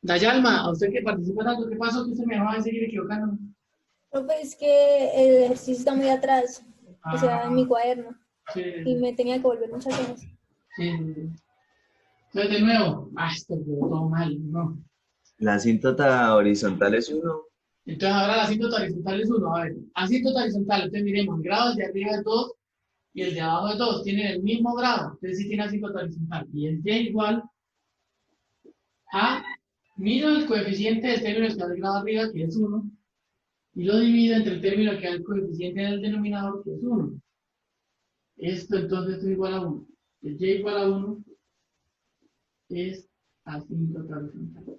Dayalma, a usted que participa tanto, ¿qué pasó? Que usted me va a seguir equivocando. Profe, es que el ejercicio está muy atrás, o sea, en mi Ah, cuaderno, sí, y me tenía que volver muchas veces. sí, sí. Entonces, de nuevo, esto quedó todo mal, ¿no? La asíntota horizontal es 1. Entonces, ahora la asíntota horizontal es 1. A ver, asíntota horizontal, entonces miremos, el grado de arriba es 2 y el de abajo es 2. Tienen el mismo grado, entonces sí tiene asíntota horizontal. Y es y igual a, miro el coeficiente del término que está del grado arriba, que es 1, y lo divido entre el término que da el coeficiente del denominador, que es 1. Esto entonces es igual a 1. El y igual a 1 es asíntota horizontal.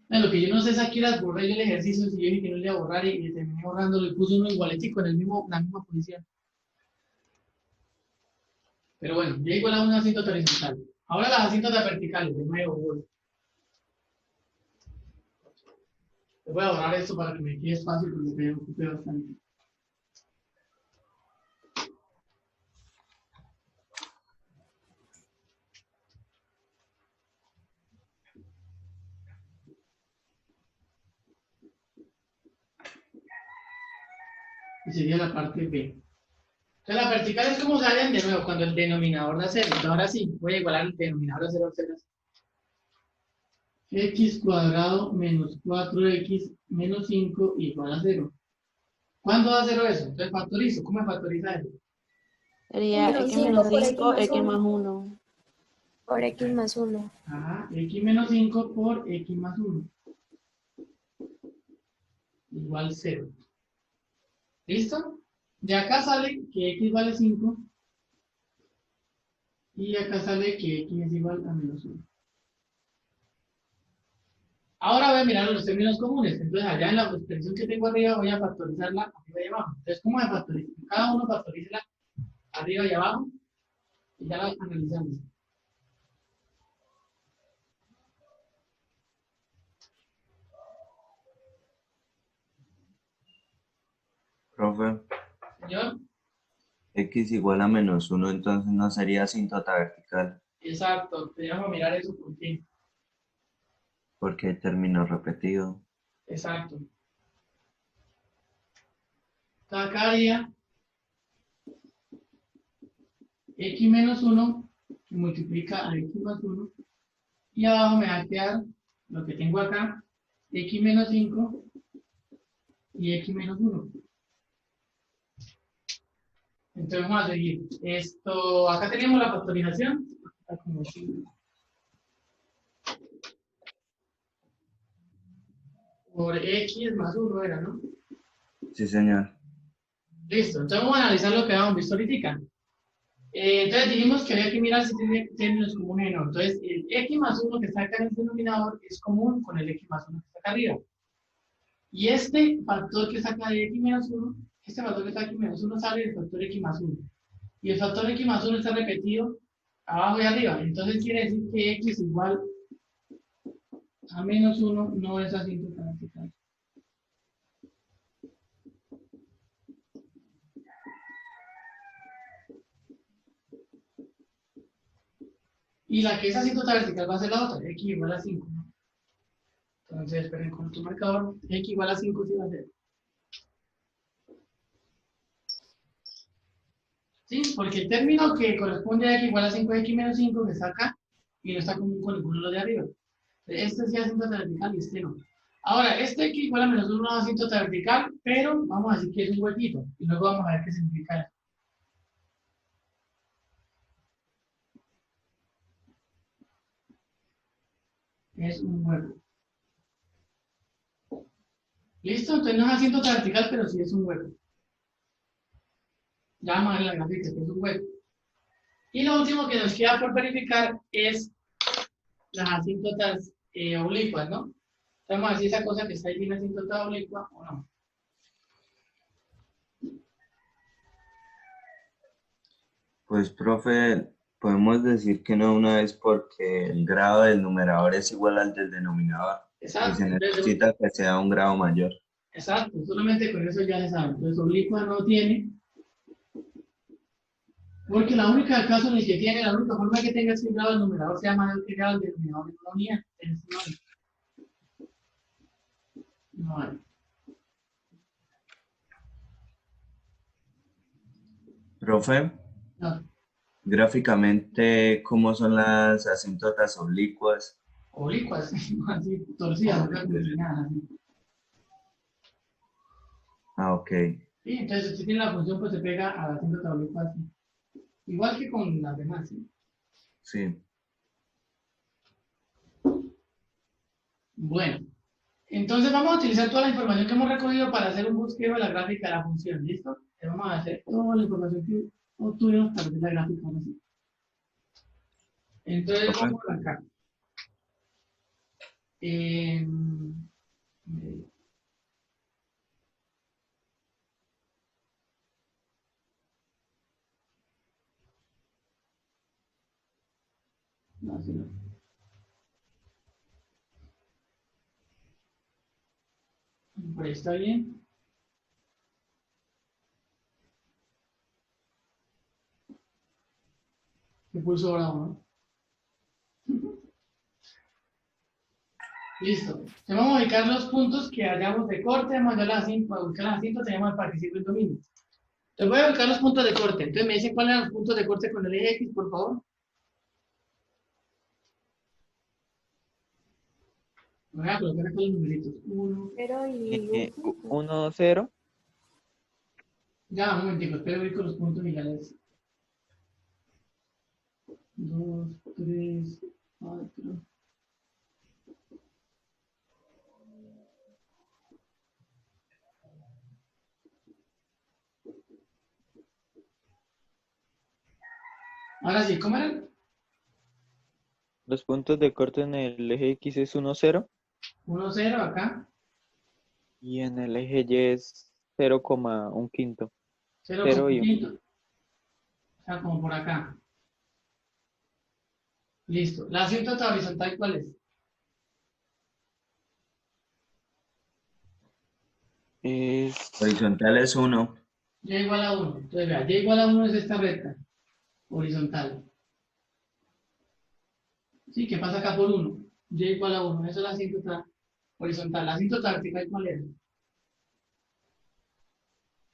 Lo que yo no sé es aquí las borré yo el ejercicio, si yo dije que no le iba a borrar y terminé borrándolo y puse uno igualetico en la misma posición. Pero bueno, ya igual a una asíntota horizontal. Ahora las asíntotas verticales, de nuevo, voy. Voy a borrar esto para que me quede espacio porque me ocupé bastante. Y sería la parte B. Entonces las verticales, ¿cómo salen? De nuevo, cuando el denominador da 0. Entonces ahora sí, voy a igualar el denominador a 0 a 0. X cuadrado menos 4x menos 5 igual a 0. ¿Cuándo da 0 eso? Entonces factorizo. ¿Cómo me factoriza eso? Sería Menos x 5 menos por x 5, más x más 1. 1. Por x más 1. Ajá, x menos 5 por x más 1 igual 0. ¿Listo? De acá sale que x vale 5 y acá sale que x es igual a menos 1. Ahora voy a mirar los términos comunes. Entonces, allá en la expresión que tengo arriba, voy a factorizarla arriba y abajo. Entonces, ¿cómo se factoriza? Cada uno factoriza arriba y abajo y ya la analizamos. Profe, Señor, x igual a menos 1, entonces no sería asíntota vertical, exacto. Teníamos que mirar eso por qué. porque hay término repetido. Exacto. Entonces, acá haría x menos 1 que multiplica a x más 1 y abajo me va a quedar lo que tengo acá, x menos 5 y x menos 1. Entonces vamos a seguir. Esto, acá tenemos la factorización. Como así. Por x más 1 era, ¿no? Sí, señor. Listo. Entonces vamos a analizar lo que habíamos visto ahorita. Entonces dijimos que había que mirar si tiene términos comunes o no. Entonces el x más 1 que está acá en el denominador es común con el x más 1 que está acá arriba. Y este factor que está acá de x menos 1, este factor que está aquí menos 1 sale del factor x más 1. Y el factor x más 1 está repetido abajo y arriba. Entonces quiere decir que x igual a menos 1 no es asíntota vertical. Y la que es asíntota vertical va a ser la otra, x igual a 5, ¿no? Entonces, esperen con tu marcador, x igual a 5 sí va a ser. ¿Sí? Porque el término que corresponde a x igual a 5 es x menos 5 que está acá y no está común con ninguno de los de arriba. Este sí es asíntota vertical y este no. Ahora, este x igual a menos 1 no es asíntota vertical, pero vamos a decir que es un huequito. Y luego vamos a ver qué significa eso. Es un hueco. ¿Listo? Entonces no es asíntota vertical, pero sí es un hueco. Ya vamos a ver la gráfica, que es un hueco. Y lo último que nos queda por verificar es las asíntotas oblicuas, ¿no? Vamos a ver si esa cosa que está ahí tiene asíntota oblicua o no. Pues, profe, podemos decir que no una vez porque el grado del numerador es igual al del denominador y Exacto. se Entonces, necesita que sea un grado mayor. exacto, solamente con eso ya se sabe. Entonces, oblicua no tiene. Porque la única caso en el que tiene, la única forma que tenga ese grado del numerador sea mayor que el grado del denominador de una unidad. Entonces, no hay. Profe, No. gráficamente, ¿cómo son las asíntotas oblicuas? Oblicuas, así torcidas, ¿verdad? Como si nada, así. Ah, ok. Sí, entonces si tiene la función, pues se pega a la asíntota oblicua así. Igual que con las demás, ¿sí? Sí. Bueno, entonces vamos a utilizar toda la información que hemos recogido para hacer un busqueo de la gráfica de la función, ¿listo? Vamos a hacer toda la información que obtuvimos para hacer la gráfica, ahora sí. Entonces Profe. vamos a arrancar. No, sí, no. Por ahí está bien. ¿Qué pulso bravo, no? Listo. Entonces vamos a ubicar los puntos que hayamos de corte, vamos a ubicar las cintas, tenemos el participo y dominio. Entonces voy a ubicar los puntos de corte. Entonces me dicen cuáles eran los puntos de corte con el eje X, por favor. Voy a colocar acá los numeritos. 1. Pero y 1, 0. Ya, un momentico, espero ubico los puntos y ya les. 2, 3, 4. Ahora sí, ¿cómo eran? Los puntos de corte en el eje X es 1, 0. 1, 0 acá. Y en el eje Y es 0,1 quinto. 0, 0 y 1. quinto. O sea, como por acá. Listo. La asíntota horizontal, ¿cuál es? Es Horizontal es 1. Y igual a 1. Entonces, vea, y igual a 1 es esta recta horizontal. ¿Sí? ¿Qué pasa acá por 1? Y igual a 1. Eso es la asíntota horizontal. La asíntota vertical, ¿cuál es?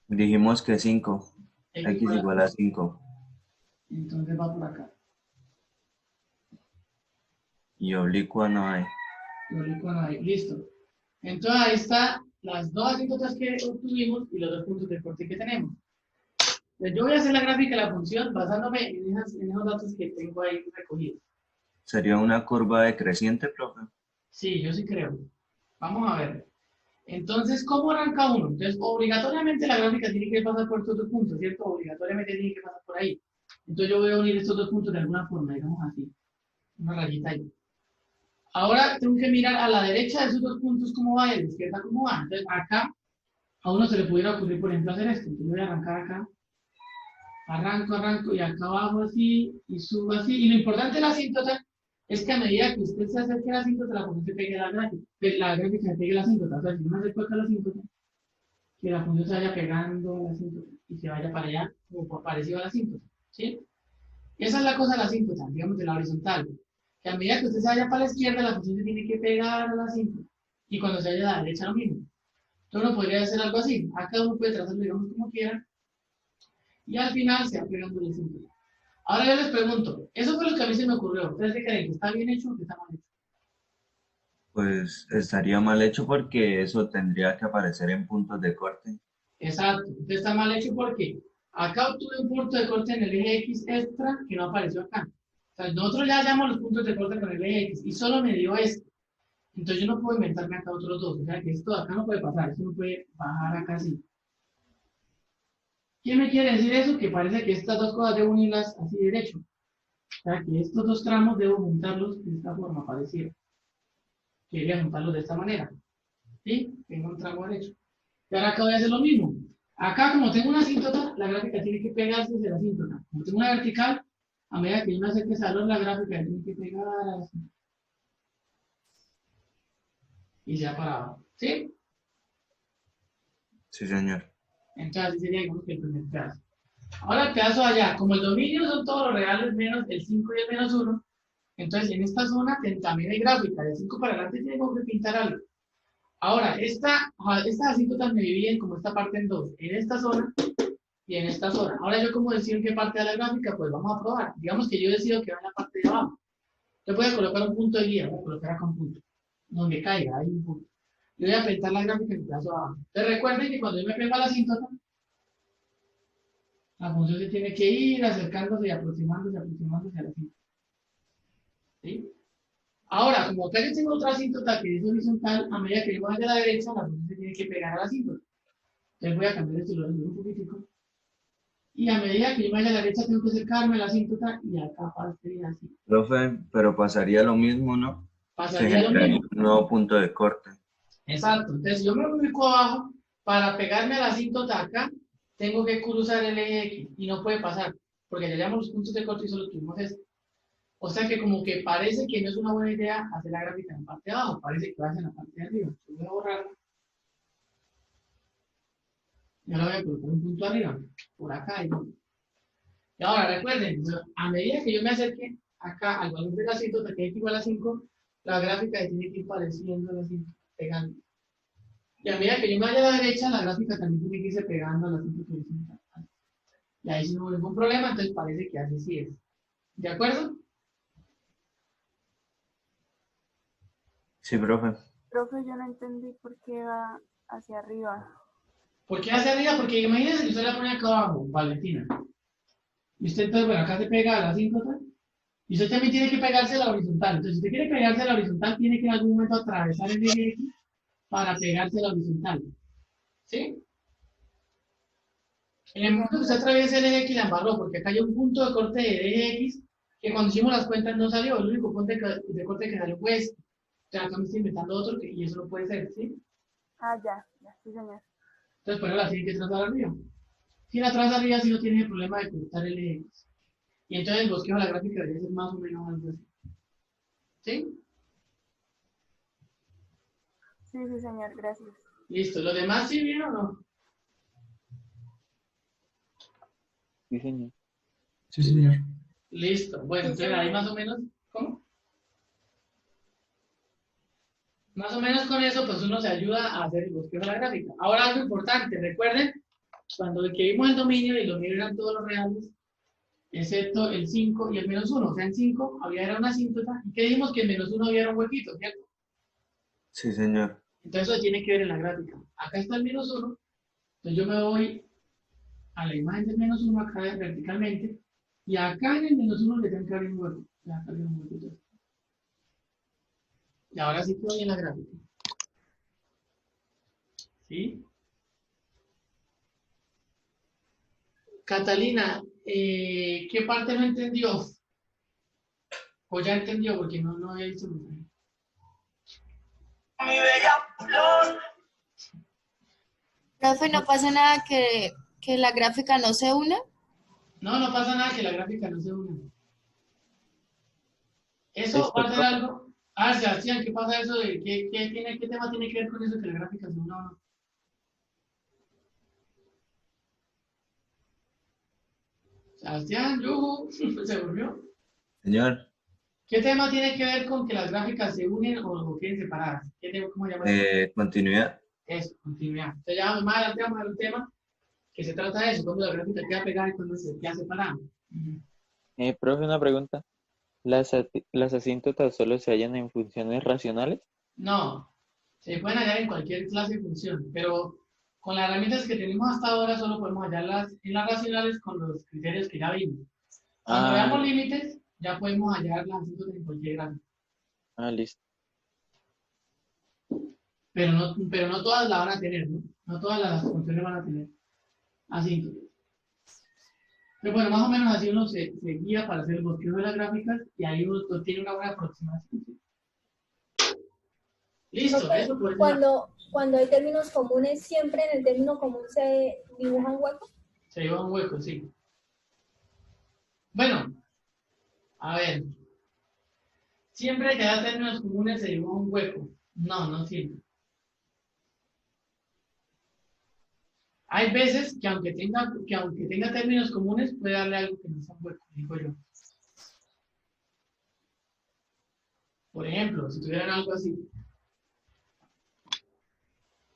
Dijimos que 5. X X igual a 5. Entonces va por acá. Y oblicua no hay. Lo único no hay. Listo. Entonces ahí está las dos asíntotas que obtuvimos y los dos puntos de corte que tenemos. Entonces, yo voy a hacer la gráfica de la función basándome en esos datos que tengo ahí recogidos. ¿Sería una curva decreciente, profe? Sí, yo sí creo. Vamos a ver. Entonces, ¿cómo arranca uno? Entonces, obligatoriamente la gráfica tiene que pasar por estos dos puntos, ¿cierto? Obligatoriamente tiene que pasar por ahí. Entonces, yo voy a unir estos dos puntos de alguna forma, digamos así. Una rayita ahí. Ahora tengo que mirar a la derecha de esos dos puntos cómo va y a la izquierda cómo va. Entonces, acá a uno se le pudiera ocurrir, por ejemplo, hacer esto. Entonces, voy a arrancar acá. Arranco y acá abajo así y subo así. Y lo importante de la asíntota es que a medida que usted se acerque a la asíntota, la función se pegue a la gráfica. La gráfica se pegue a la asíntota. O sea, si uno acerca acá a la asíntota, que la función se vaya pegando a la asíntota y se vaya para allá como parecido a la asíntota. ¿Sí? Esa es la cosa de la asíntota, digamos, de la horizontal. Que a medida que usted se vaya para la izquierda, la función se tiene que pegar a la asíntota. Y cuando se vaya a la derecha, lo mismo. Entonces uno podría hacer algo así. Acá uno puede trazarlo, digamos, como quiera. Y al final se va pegando la asíntota. Ahora yo les pregunto, eso fue lo que a mí se me ocurrió. ¿Ustedes qué creen? ¿Que está bien hecho o que está mal hecho? Pues estaría mal hecho porque eso tendría que aparecer en puntos de corte. Exacto. Entonces está mal hecho porque acá obtuve un punto de corte en el eje X extra que no apareció acá. O sea, nosotros ya hallamos los puntos de corte con el eje X y solo me dio esto. Entonces yo no puedo inventarme acá otros dos. O sea que esto de acá no puede pasar. Esto no puede bajar acá así. ¿Qué me quiere decir eso? Que parece que estas dos cosas debo unirlas así derecho. O sea, que estos dos tramos debo juntarlos de esta forma, pareciera. Quería juntarlos de esta manera. ¿Sí? Tengo un tramo derecho. Y ahora acá voy a hacer lo mismo. Acá, como tengo una asíntota, la gráfica tiene que pegarse de la asíntota. Como tengo una vertical, a medida que yo me acerque a la gráfica tiene que pegar así. Y se ha parado. ¿Sí? Sí, señor. Entonces, así sería, digamos, que el primer pedazo. Ahora el pedazo de allá, como el dominio son todos los reales menos el 5 y el menos 1, entonces en esta zona también hay gráfica. De 5 para adelante tengo que pintar algo. Ahora, estas asíntotas me dividen como esta parte en dos, en esta zona y en esta zona. Ahora yo como decido en qué parte de la gráfica, pues vamos a probar. Digamos que yo decido que va en la parte de abajo. Yo voy a colocar un punto de guía, voy a colocar acá un punto, donde caiga, hay un punto. Yo voy a pintar la gráfica en el pedazo de abajo. Entonces recuerden que cuando yo me pego a la asíntota, la función se tiene que ir acercándose y aproximándose a la asíntota. ¿Sí? Ahora, como acá yo tengo otra asíntota que es horizontal, a medida que yo vaya a la derecha, la función se tiene que pegar a la asíntota. Entonces voy a cambiar esto un poquitico. Y a medida que yo vaya a la derecha, tengo que acercarme a la asíntota y acá pasaría así. Profe, pero pasaría lo mismo, ¿no? Se Pasaría lo generaría mismo. un nuevo punto de corte. Exacto. Entonces yo me ubico abajo, para pegarme a la asíntota acá, tengo que cruzar el eje X y no puede pasar, porque ya llevamos los puntos de corte y solo tuvimos esto. O sea que como que parece que no es una buena idea hacer la gráfica en la parte de abajo, parece que va a ser en la parte de arriba. Yo voy a borrarlo. Y ahora voy a colocar un punto arriba, por acá. Y ahora recuerden, a medida que yo me acerque acá al valor de la asíntota, que es igual a 5, la gráfica tiene que ir pareciendo a la asíntota, pegando. Y a medida que yo me vaya a la derecha, la gráfica también tiene que irse pegando a la asíntota horizontal. Y ahí si no hubo ningún problema, entonces parece que así sí es. ¿De acuerdo? Sí, profe. Profe, yo no entendí por qué va hacia arriba. ¿Por qué hacia arriba? Porque imagínense que usted la pone acá abajo, Valentina. Y usted entonces, bueno, acá se pega a la asíntota. Y usted también tiene que pegarse a la horizontal. Entonces, si usted quiere pegarse a la horizontal, tiene que en algún momento atravesar el eje X para pegarse a la horizontal. ¿Sí? En el momento que usted atraviesa el eje X, la embarró, porque acá hay un punto de corte de eje X que cuando hicimos las cuentas no salió. El único punto de corte que salió fue este. O sea, acá me estoy inventando otro y eso no puede ser, ¿sí? Ah, ya, sí, señor. Entonces, por eso la tiene que trazar arriba. Si la traza arriba, sí no tiene el problema de cortar el eje X. Y entonces el bosquejo de la gráfica debería ser más o menos algo así. ¿Sí? Sí, señor, gracias. Listo. ¿Los demás sí vieron o no? Sí, señor. Sí, señor. Listo. Bueno, entonces ahí más o menos, ¿cómo? Más o menos con eso, pues uno se ayuda a hacer el bosquejo de la gráfica. Ahora algo importante, recuerden, cuando que vimos el dominio y los dominio eran todos los reales, excepto el 5 y el menos 1. O sea, en 5 había era una asíntota y que dijimos que en menos 1 había un huequito, ¿cierto? Sí, señor. Entonces eso tiene que ver en la gráfica. Acá está el menos 1, entonces yo me voy a la imagen del menos 1 acá verticalmente y acá en el menos 1 le tengo que abrir un hueco. Ya acá hay un huequito. Y ahora sí quedó bien la gráfica. ¿Sí? Catalina, ¿qué parte no entendió? O ya entendió porque no había visto el mensaje. Profe, ¿no pasa nada que la gráfica no se una? No, no pasa nada que la gráfica no se una. Eso Listo, va a ser profe. algo. Ah, Sebastián, ¿qué pasa eso de qué tema tiene que ver con eso que la gráfica se una o no? Sebastián, yuhu, se volvió. Señor, ¿Qué tema tiene que ver con que las gráficas se unen o queden separadas? ¿Cómo llama eso? continuidad. Eso, continuidad. Entonces ya más adelante vamos a ver un tema que se trata de eso, cuando la gráfica queda pegada y cuando se queda separada. Profe, una pregunta. ¿Las asíntotas solo se hallan en funciones racionales? No, se pueden hallar en cualquier clase de función, pero con las herramientas que tenemos hasta ahora solo podemos hallarlas en las racionales con los criterios que ya vimos. Cuando veamos límites, ya podemos hallar las asíntotas en cualquier gráfico. Listo. Pero no todas la van a tener, ¿no? No todas las funciones van a tener asíntotas. Pero bueno, más o menos así uno se guía para hacer el bosquejo de las gráficas y ahí uno tiene una buena aproximación. ¿Sí? Listo, Profe, eso por ese lado. cuando hay términos comunes, siempre en el término común se dibujan huecos. Se lleva un hueco, sí. Bueno, a ver. Siempre que haya términos comunes se dibuja un hueco. No, no siempre. Hay veces que aunque tenga términos comunes, puede darle algo que no sea un hueco, digo yo. Por ejemplo, si tuvieran algo así.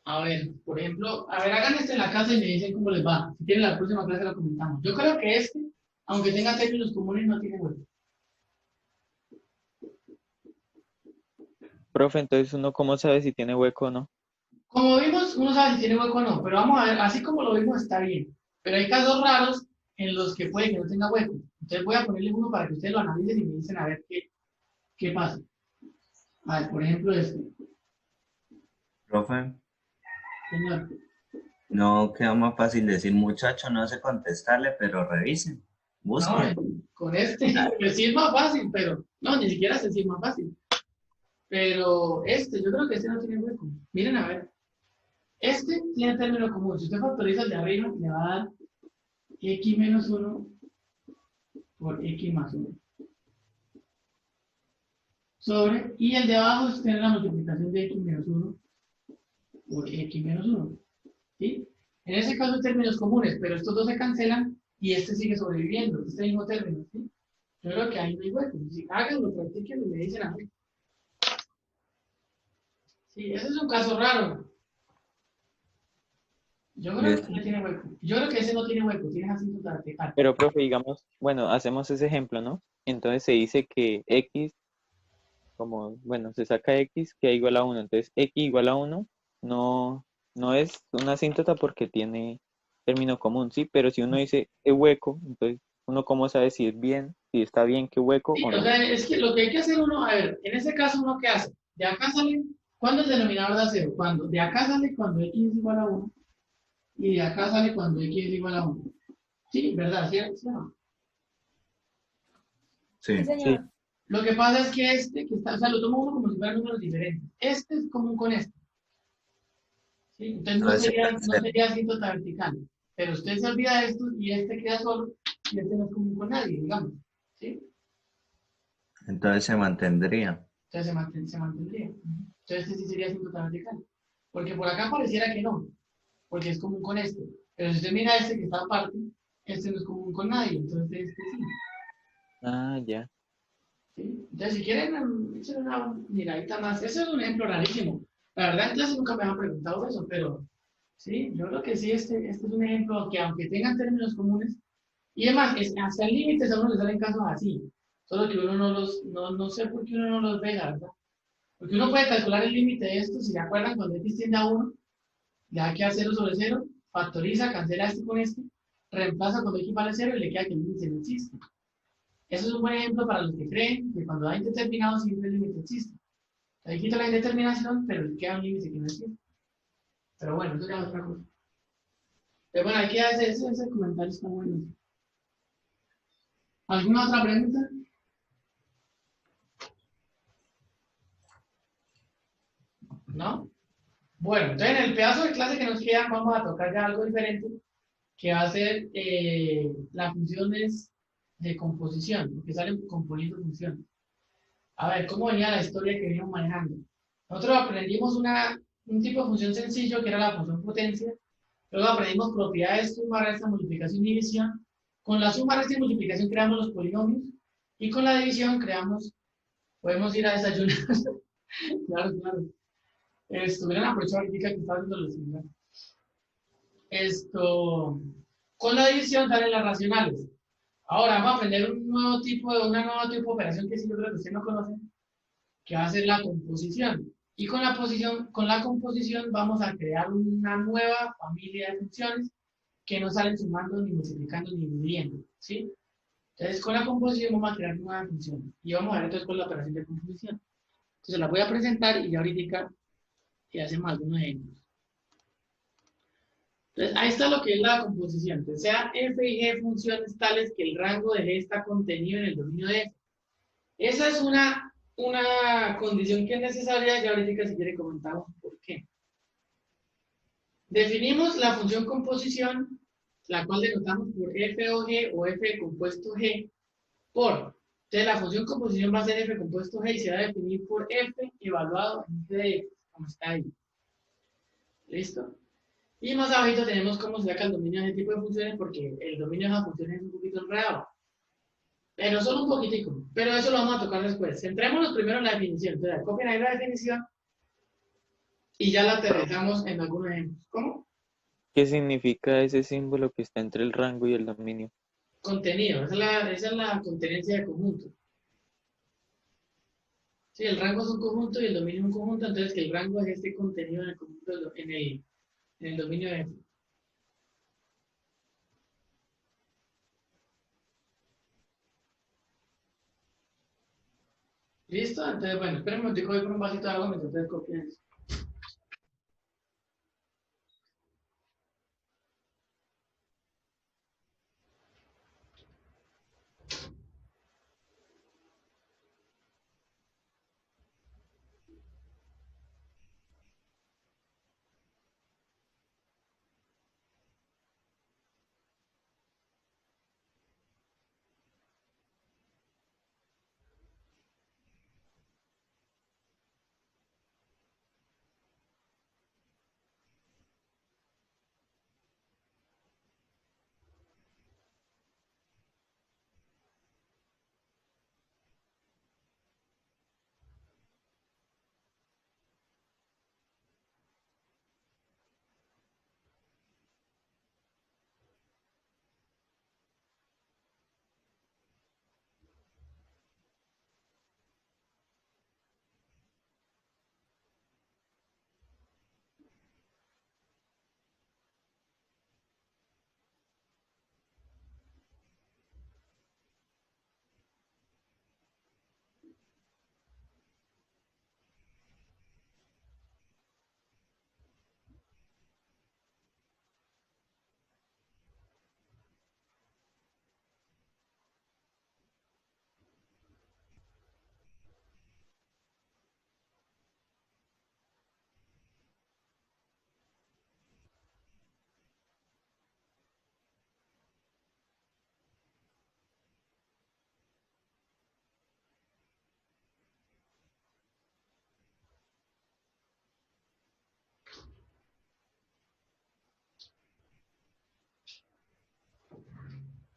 A ver, por ejemplo, a ver, hagan esto en la casa y me dicen cómo les va. Si quieren la próxima clase lo comentamos. Yo creo que este, aunque tenga términos comunes, no tiene hueco. Profe, entonces uno cómo sabe si tiene hueco o no. Como vimos, uno sabe si tiene hueco o no, pero vamos a ver, así como lo vimos está bien. Pero hay casos raros en los que puede que no tenga hueco. Entonces voy a ponerle uno para que ustedes lo analicen y me dicen a ver qué pasa. A ver, por ejemplo, este. Profe, Señor. no queda más fácil decir muchacho, no sé contestarle, pero revisen, busquen. No, con este, pues sí es más fácil, pero no, ni siquiera sé si es más fácil. Pero este, yo creo que este no tiene hueco. Miren a ver. Este tiene término común. Si usted factoriza el de arriba, le va a dar x menos 1 por x más 1. Sobre, y el de abajo es tener la multiplicación de x menos 1 por x menos 1. ¿Sí? En ese caso hay términos comunes, pero estos dos se cancelan y este sigue sobreviviendo, este mismo término. ¿Sí? Yo creo que ahí no hay hueco. Si háganlo, practiquen y me dicen a mí. Sí, ese es un caso raro. Yo creo que no tiene hueco. Yo creo que ese no tiene hueco, tiene asíntota vertical. Pero, profe, digamos, bueno, hacemos ese ejemplo, ¿no? Entonces se dice que x, como, bueno, se saca x que es igual a 1. Entonces, x igual a 1 no es una asíntota porque tiene término común, ¿sí? Pero si uno dice es hueco, entonces uno cómo sabe si es bien, si está bien que hueco Sí, o o no. sea, es que lo que hay que hacer uno, a ver, en ese caso uno qué hace, de acá sale, ¿cuándo el denominador da 0? Cuando, de acá sale cuando x es igual a 1 y de acá sale cuando x es igual a 1. Sí, ¿verdad? ¿Sí, sí o no? Sí, Sí. señor. Lo que pasa es que este, que está, o sea, lo toma uno como si fueran números diferentes. Este es común con este. ¿Sí? Entonces no sería asíntota vertical. Pero usted se olvida de esto y este queda solo y este no es común con nadie, digamos. ¿Sí? Entonces se mantendría. Entonces se mantendría. Entonces este sí sería asíntota vertical. Porque por acá pareciera que no, porque es común con este. Pero si usted mira este que está aparte, este no es común con nadie, entonces este sí. Ah, ya. ¿Sí? Entonces si quieren, échenle una miradita más. Ese es un ejemplo rarísimo. La verdad, en clase nunca me han preguntado eso, pero sí, yo creo que sí, este es un ejemplo que aunque tengan términos comunes, y además, hasta el límite a uno le salen casos así, solo que uno no sé por qué uno no los ve, la verdad. Porque uno puede calcular el límite de esto, si se acuerdan, cuando x tiende a 1, le da que a 0 sobre 0, factoriza, cancela este con este, reemplaza cuando x vale 0 y le queda que el límite no existe. Eso es un buen ejemplo para los que creen que cuando hay indeterminado siempre el límite existe. Ahí quita la indeterminación, pero le queda un límite que no existe. Pero bueno, eso ya es otra cosa. Pero bueno, aquí ese comentario está bueno. ¿Alguna otra pregunta? ¿No? Bueno, entonces en el pedazo de clase que nos queda vamos a tocar ya algo diferente, que va a ser las funciones de composición, porque salen componiendo funciones. A ver, ¿cómo venía la historia que venimos manejando? Nosotros aprendimos un tipo de función sencillo, que era la función potencia. Luego aprendimos propiedades suma, resta, multiplicación y división. Con la suma, resta y multiplicación creamos los polinomios. Y con la división podemos ir a desayunar. Claro, claro. Miren la profesora ahorita que está haciendo lo similar. Con la división salen las racionales. Ahora vamos a aprender una nueva tipo de operación que sí yo creo que ustedes no conocen, que va a ser la composición. Y con la composición vamos a crear una nueva familia de funciones que no salen sumando, ni multiplicando, ni dividiendo, ¿sí? Entonces, con la composición vamos a crear nuevas funciones. Y vamos a ver entonces con la operación de composición. Entonces, la voy a presentar y ya ahorita hacemos algunos ejemplos. Entonces, ahí está lo que es la composición. Entonces, sea f y g funciones tales que el rango de g está contenido en el dominio de f. Esa es una condición que es necesaria, ya ahorita si quiere comentamos por qué. Definimos la función composición, la cual denotamos por f o g o f de compuesto g, entonces la función composición va a ser f compuesto g y se va a definir por f evaluado en g de x, como está ahí. ¿Listo? Y más abajo tenemos cómo se saca el dominio de ese tipo de funciones, porque el dominio de esas funciones es un poquito enredado. Pero solo un poquitico. Pero eso lo vamos a tocar después. Centrémonos primero en la definición. Entonces, copien ahí la definición y ya la aterrizamos en algunos ejemplos. ¿Cómo? ¿Qué significa ese símbolo que está entre el rango y el dominio? Contenido. Esa es la contenencia de conjunto. Sí, el rango es un conjunto y el dominio es un conjunto. Entonces, que el rango es este contenido en el conjunto, en el dominio de F. ¿Listo? Entonces, bueno, espérenme un momentico, voy por un vasito de agua mientras ustedes copian eso.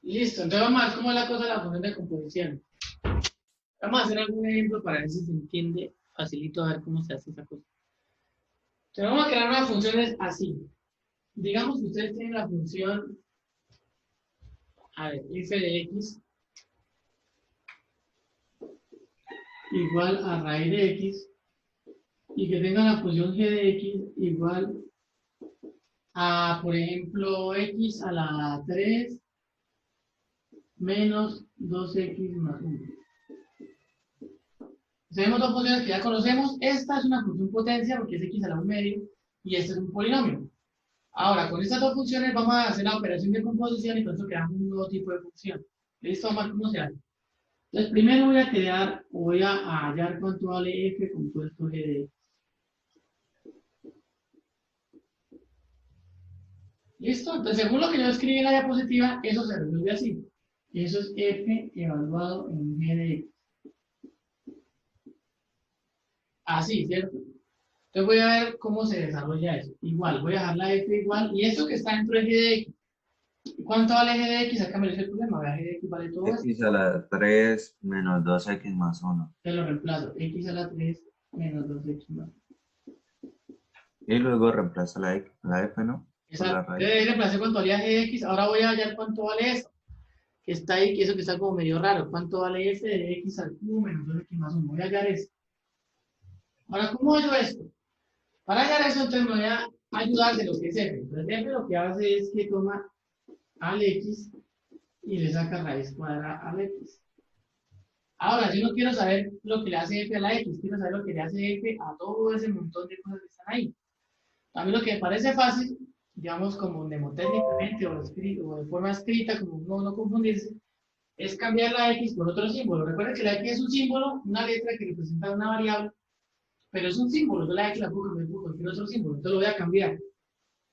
Listo, entonces vamos a ver cómo es la cosa de la función de composición. Vamos a hacer algún ejemplo para ver si se entiende facilito a ver cómo se hace esa cosa. Entonces vamos a crear unas funciones así. Digamos que ustedes tienen la función, a ver, f de x igual a raíz de x y que tengan la función g de x igual a, por ejemplo, x a la 3 menos 2x más 1. Tenemos dos funciones que ya conocemos. Esta es una función potencia porque es x a la 1 medio y este es un polinomio. Ahora, con estas dos funciones vamos a hacer la operación de composición y con eso creamos un nuevo tipo de función. ¿Listo? Vamos a ver cómo se hace. Entonces, primero voy a hallar cuánto vale f compuesto g de x. ¿Listo? Entonces, según lo que yo escribí en la diapositiva, eso se resuelve así. Eso es f evaluado en g de x. Así, ¿cierto? Entonces voy a ver cómo se desarrolla eso. Igual, voy a dejar la f igual. Y esto que está dentro de g de x. ¿Cuánto vale g de x? Acá me dice el problema. Vea, g de x vale todo esto. X a la 3 menos 2x más 1. Te lo reemplazo. X a la 3 menos 2x más 1. Y luego reemplaza la f, ¿no? Exacto. Entonces reemplacé cuánto valía g de x. Ahora voy a hallar cuánto vale eso. Que está ahí, que eso que está como medio raro. ¿Cuánto vale f de x al cubo menos 2x más 1? Voy a hallar eso. Ahora, ¿cómo hallo esto? Para hallar eso, entonces me voy a ayudar de lo que es f. Entonces, f lo que hace es que toma al x y le saca raíz cuadrada al x. Ahora, yo no quiero saber lo que le hace f a la x, quiero saber lo que le hace f a todo ese montón de cosas que están ahí. A mí lo que me parece fácil digamos, como mnemotécnicamente o de forma escrita, como no confundirse, es cambiar la X por otro símbolo. Recuerda que la X es un símbolo, una letra que representa una variable, pero es un símbolo. Yo la X la puedo cambiar por cualquier otro símbolo, entonces lo voy a cambiar.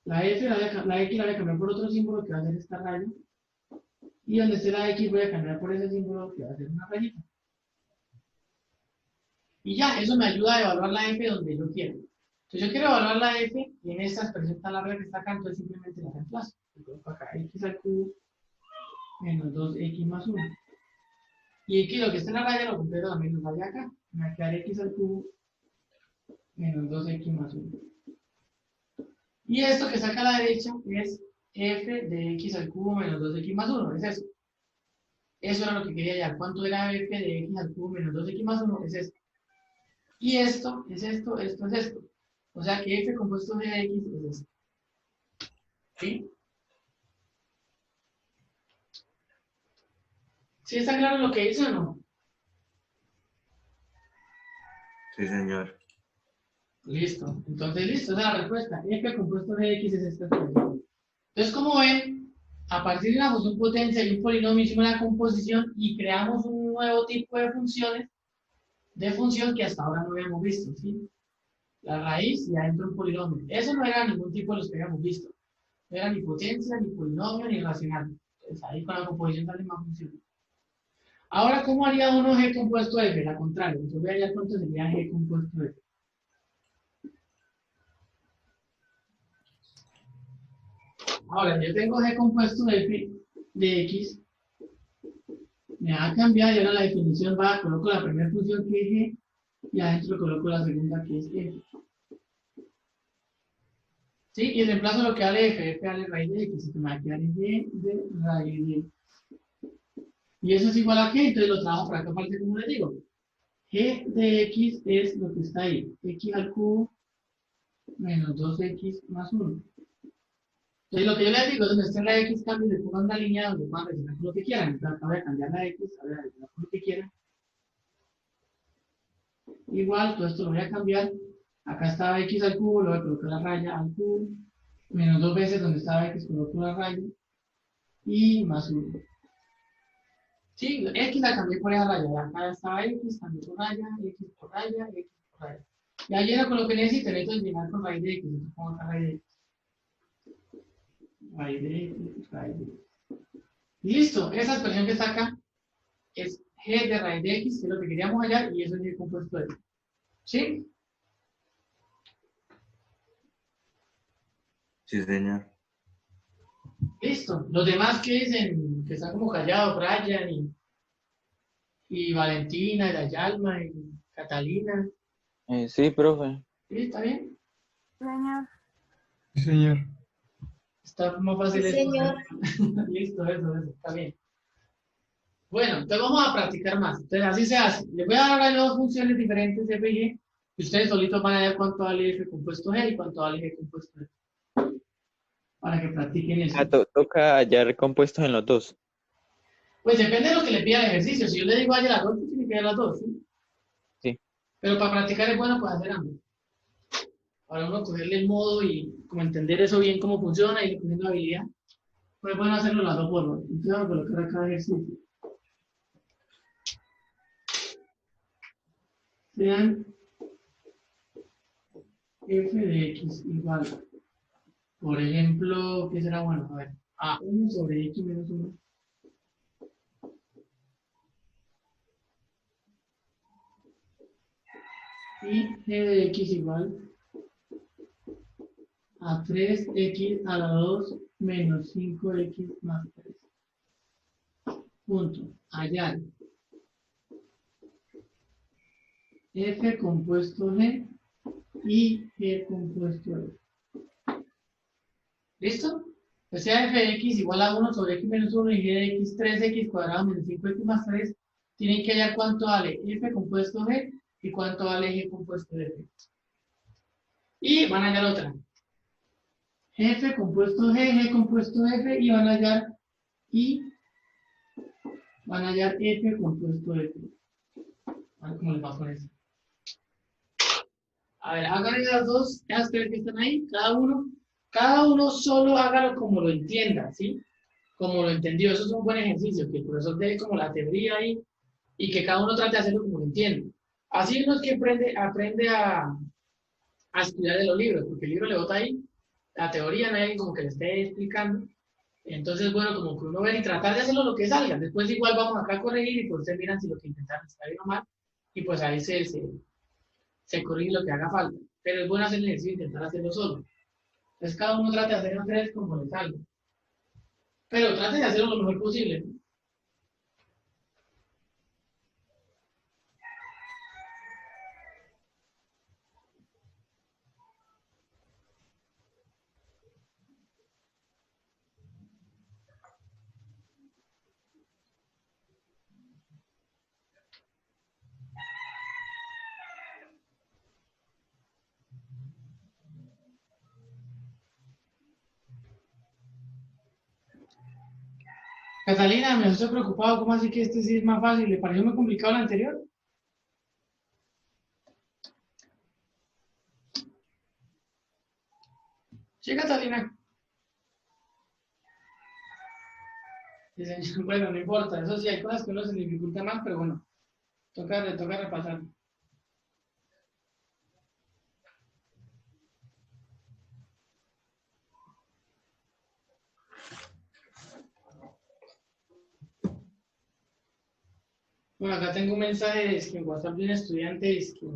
La X la voy a cambiar por otro símbolo que va a ser esta raya. Y donde esté la X voy a cambiar por ese símbolo que va a ser una rayita. Y ya, eso me ayuda a evaluar la F donde yo quiero. Entonces yo quiero evaluar la F y en esta expresión está la regla que está acá, entonces simplemente la reemplazo. Le coloco acá X al cubo menos 2X más 1. Y aquí lo que está en la raya lo completo la menos raya acá. Me va a quedar X al cubo menos 2X más 1. Y esto que saca a la derecha es F de X al cubo menos 2X más 1. Es eso. Eso era lo que quería hallar. ¿Cuánto era F de X al cubo menos 2X más 1? Es esto. Y esto es esto, esto es esto. O sea que F compuesto de X es esto. ¿Sí? ¿Sí está claro lo que hice o no? Sí, señor. Listo. Entonces, listo, esa es la respuesta. F compuesto de X es esta expresión. Entonces, como ven, a partir de una función potencia y un polinomio hicimos la composición y creamos un nuevo tipo de funciones, de función que hasta ahora no habíamos visto, ¿sí? La raíz y adentro un polinomio. Eso no era ningún tipo de los que habíamos visto. No era ni potencia, ni polinomio, ni racional. Entonces, ahí con la composición sale más funciones. Ahora, ¿cómo haría uno G compuesto de F? La contraria. Entonces, voy a hallar cuánto sería G compuesto de F. Ahora, yo tengo G compuesto de F de X. Me va a cambiar y ahora la definición va, coloco la primera función que es G y adentro coloco la segunda que es F. ¿Sí? Y reemplazo lo que vale F, F vale raíz de X, y me va a quedar G de raíz de X. Y eso es igual a G, entonces lo trabajo por acá aparte como les digo. G de X es lo que está ahí, X al cubo menos 2X más 1. Entonces lo que yo les digo es donde esté la X cambio y le pongo una línea donde puedan rellenar con lo que quieran. Entonces acá voy a cambiar la X, a ver, a rellenar con lo que quieran. Igual, todo esto lo voy a cambiar. Acá estaba X al cubo, le voy a colocar la raya al cubo. Menos 2 veces donde estaba X, coloco la raya. Y más 1. Sí, X la cambié por esa raya. Acá estaba X, cambié por raya, X por raya, X por raya. Y ahí lleno con lo que necesito, necesito llenar con raíz de X. Entonces pongo acá raíz de X. Raíz de X, raíz de X. Listo, esa expresión que está acá es G de raíz de X, que es lo que queríamos hallar, y eso es G compuesto de F. ¿Sí? Sí, señor. Listo. Los demás que dicen, que están como callados, Brian y Valentina, y Dayalma, y Catalina. Sí, profe. ¿Sí? ¿Está bien? Señor. Sí, señor. Está más fácil Sí, esto. señor. Listo, eso, está bien. Bueno, entonces vamos a practicar más. Entonces así se hace. Les voy a dar ahora dos funciones diferentes F y G, y ustedes solitos van a ver cuánto vale F compuesto G y cuánto vale G compuesto F. Para que practiquen eso. Toca hallar compuestos en los dos. Pues depende de lo que le pida el ejercicio. Si yo le digo haya las dos, pues tiene que hallar las dos, ¿sí? Sí. Pero para practicar es bueno pues hacer ambos. Para uno cogerle el modo y como entender eso bien cómo funciona y cogiendo habilidad, pues bueno hacerlo las dos formas. Entonces vamos a colocar acá ejercicio. Sean f de x igual, por ejemplo, ¿qué será bueno? A ver, a 1 sobre x menos 1. Y g de x igual a 3x a la 2 menos 5x más 3. Punto. Hallar f compuesto g y g compuesto f. ¿Listo? Pues sea f de x igual a 1 sobre x menos 1 y g de x 3x cuadrado menos 5x más 3, tienen que hallar cuánto vale f compuesto g y cuánto vale g compuesto de f. Y van a hallar otra. F compuesto G, G compuesto F, y van a hallar F compuesto F. A ver cómo les va con eso. A ver, hagan las dos, esas tres que están ahí, cada uno, Cada uno solo hágalo como lo entienda, ¿sí? Como lo entendió. Eso es un buen ejercicio, que el profesor dé como la teoría ahí y que cada uno trate de hacerlo como lo entiende. Así uno es que aprende a estudiar de los libros, porque el libro le bota ahí, la teoría nadie como que le esté explicando. Entonces, bueno, como que uno ver y tratar de hacerlo lo que salga. Después igual vamos acá a corregir y pues ustedes miran si lo que intentaron está bien o mal. Y pues ahí se corrige lo que haga falta. Pero es bueno hacer el ejercicio e intentar hacerlo solo. Entonces cada uno trata de hacer los tres como le salga. Pero trate de hacerlo lo mejor posible, ¿no? Catalina, me estoy preocupado. ¿Cómo así que este sí es más fácil? ¿Le pareció muy complicado el anterior? Sí, Catalina. Dicen, bueno, no importa. Eso sí, hay cosas que uno se le dificulta más, pero bueno, toca repasar. Bueno, acá tengo un mensaje es que en WhatsApp de un estudiante es que,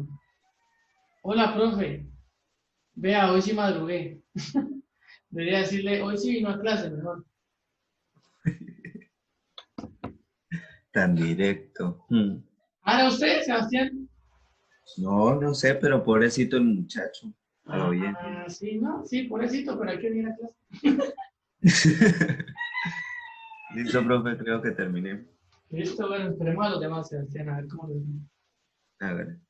hola, profe, vea, hoy sí madrugué. Debería decirle, hoy sí vino a clase, mejor. Tan directo. ¿Ahora usted, Sebastián? No, no sé, pero pobrecito el muchacho. A lo bien. Sí, ¿no? Sí, pobrecito, pero hay que venir a clase. Listo, profe, creo que terminé. Listo, bueno, esperemos a los demás, Sebastián, a ver cómo les va. Hágale.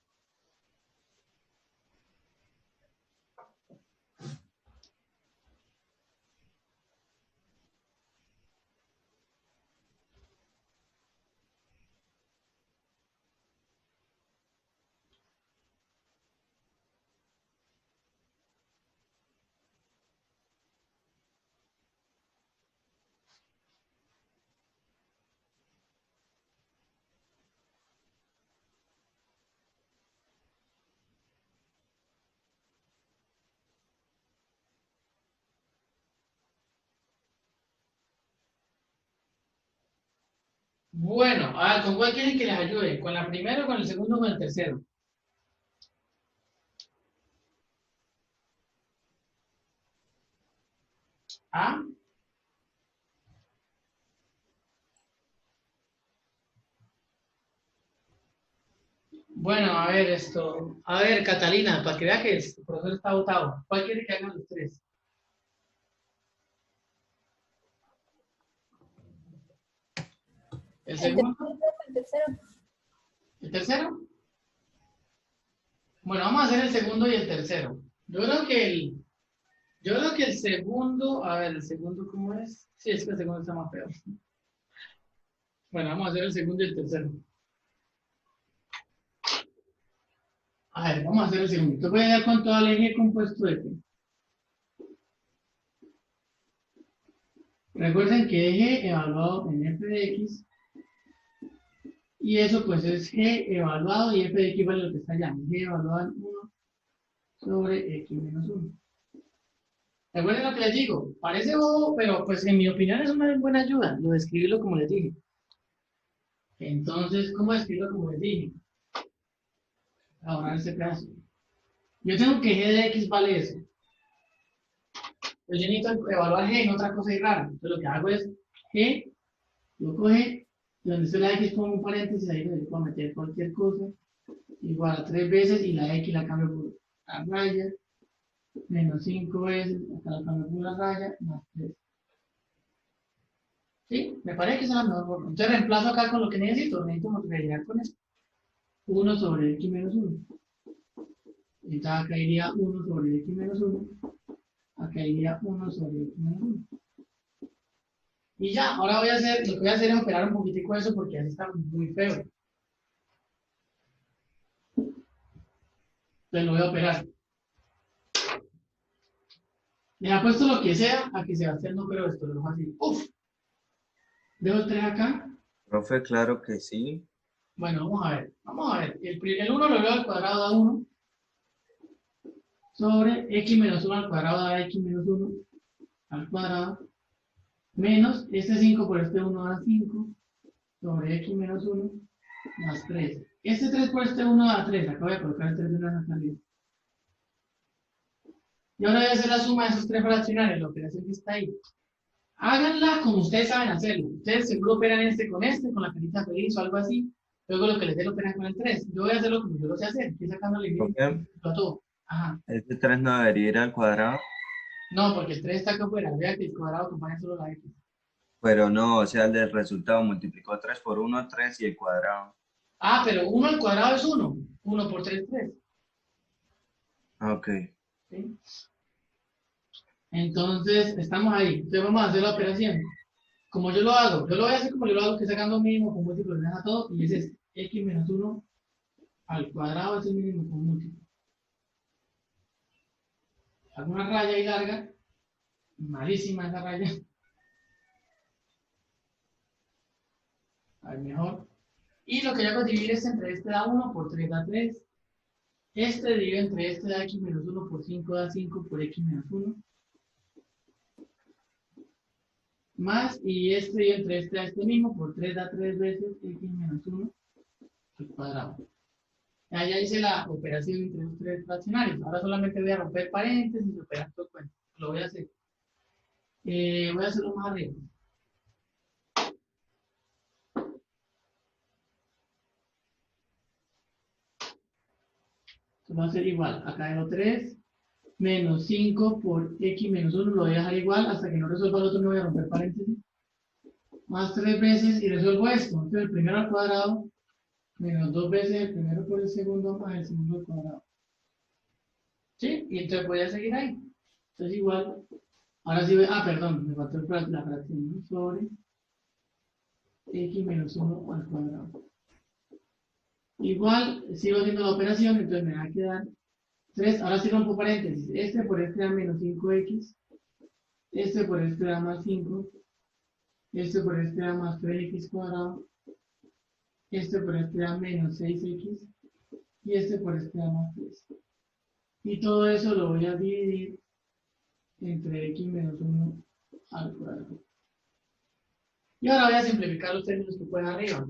Bueno, a ver, ¿con cuál quieren que les ayude? ¿Con la primera, con el segundo o con el tercero? ¿Ah? Bueno, a ver esto. A ver, Catalina, para que vea que el profesor está votado. ¿Cuál quiere que hagan los tres? ¿El El segundo? tercero, el tercero. ¿El tercero? Bueno, vamos a hacer el segundo y el tercero. Yo creo que el segundo, a ver, el segundo, ¿cómo es? Sí, es que el segundo está más feo. Bueno, vamos a hacer el segundo y el tercero. A ver, vamos a hacer el segundo. Te voy a dar con todo el eje compuesto de P. Recuerden que eje evaluado en f de x, y eso pues es g evaluado y f de x vale lo que está allá. G evaluado en 1 sobre x menos 1. Recuerden lo que les digo. Parece bobo, pero pues en mi opinión es una buena ayuda. Lo de escribirlo como les dije. Entonces, ¿cómo escribirlo como les dije? Ahora en este caso. Yo tengo que g de x vale eso. Pues yo necesito evaluar g en otra cosa y rara. Entonces lo que hago es g, lo coge, donde esté la x pongo un paréntesis, ahí le puedo meter cualquier cosa, igual a 3 veces, y la x la cambio por la raya, menos 5 veces, acá la cambio por la raya, más 3. ¿Sí? Me parece que esa es la mejor forma. Entonces reemplazo acá con lo que necesito rellenar con esto. 1 sobre x menos 1. Entonces acá iría 1 sobre x menos 1. Acá iría 1 sobre x menos 1. Y ya, ahora lo que voy a hacer es operar un poquitico eso porque así está muy feo. Entonces lo voy a operar. Le apuesto lo que sea a que Sebastián no creo esto, lo dejo así. ¡Uf! Dejo el 3 acá. Profe, claro que sí. Bueno, vamos a ver. Vamos a ver. El 1 lo veo al cuadrado da 1 sobre x menos 1 al cuadrado da x menos 1 al cuadrado menos este 5 por este 1 da 5 sobre x menos 1 más 3. Este 3 por este 1 da 3. Acá voy a colocar el 3 de una vez acá arriba. Y ahora voy a hacer la suma de esos tres fraccionarios, la operación que está ahí. Háganla como ustedes saben hacerlo. Ustedes seguro operan con la carita feliz o algo así. Luego lo que les dé lo operan con el 3. Yo voy a hacerlo como yo lo sé hacer. Estoy sacándole Profe, a todo. Ajá. este 3 no debería ir al cuadrado. No, porque el 3 está acá afuera. Vea que el cuadrado acompaña solo la x. Pero no, o sea, el del resultado multiplicó 3 por 1, 3 y el cuadrado. Ah, pero 1 al cuadrado es 1. 1 por 3, 3. Ah, ok. ¿Sí? Entonces, estamos ahí. Entonces vamos a hacer la operación. Como yo lo hago, yo lo voy a hacer como yo lo hago, que sacando mínimo con múltiplo de a todo, y ese es x menos 1 al cuadrado, es el mínimo con múltiplo. Hago una raya ahí larga, malísima esa raya. A ver, mejor. Y lo que yo hago es dividir este entre este da 1 por 3 da 3. Este dividido entre este da x menos 1 por 5 da 5 por x menos 1. Más, y este dividido entre este da este mismo por 3 da 3 veces x menos 1 al cuadrado. Ya hice la operación entre los tres fraccionarios. Ahora solamente voy a romper paréntesis y operar todo cuento. Lo voy a hacer. Voy a hacerlo más arriba. Esto va a ser igual. Acá tengo 3 menos 5 por x menos 1. Lo voy a dejar igual hasta que no resuelva el otro. No voy a romper paréntesis. Más 3 veces y resuelvo esto. Entonces el primero al cuadrado menos 2 veces el primero por el segundo más el segundo al cuadrado. ¿Sí? Y entonces voy a seguir ahí. Entonces igual. Ahora sí voy. Ah, perdón. Me faltó la fracción, ¿no? Sobre x menos 1 al cuadrado. Igual sigo haciendo la operación, entonces me va a quedar 3. Ahora sí rompo paréntesis. Este por este da menos 5x. Este por este da más 5. Este por este da más 3x cuadrado. Este por este da menos 6x. Y este por este da más 3. Y todo eso lo voy a dividir entre x menos 1 al cuadrado. Y ahora voy a simplificar los términos que pueden arriba.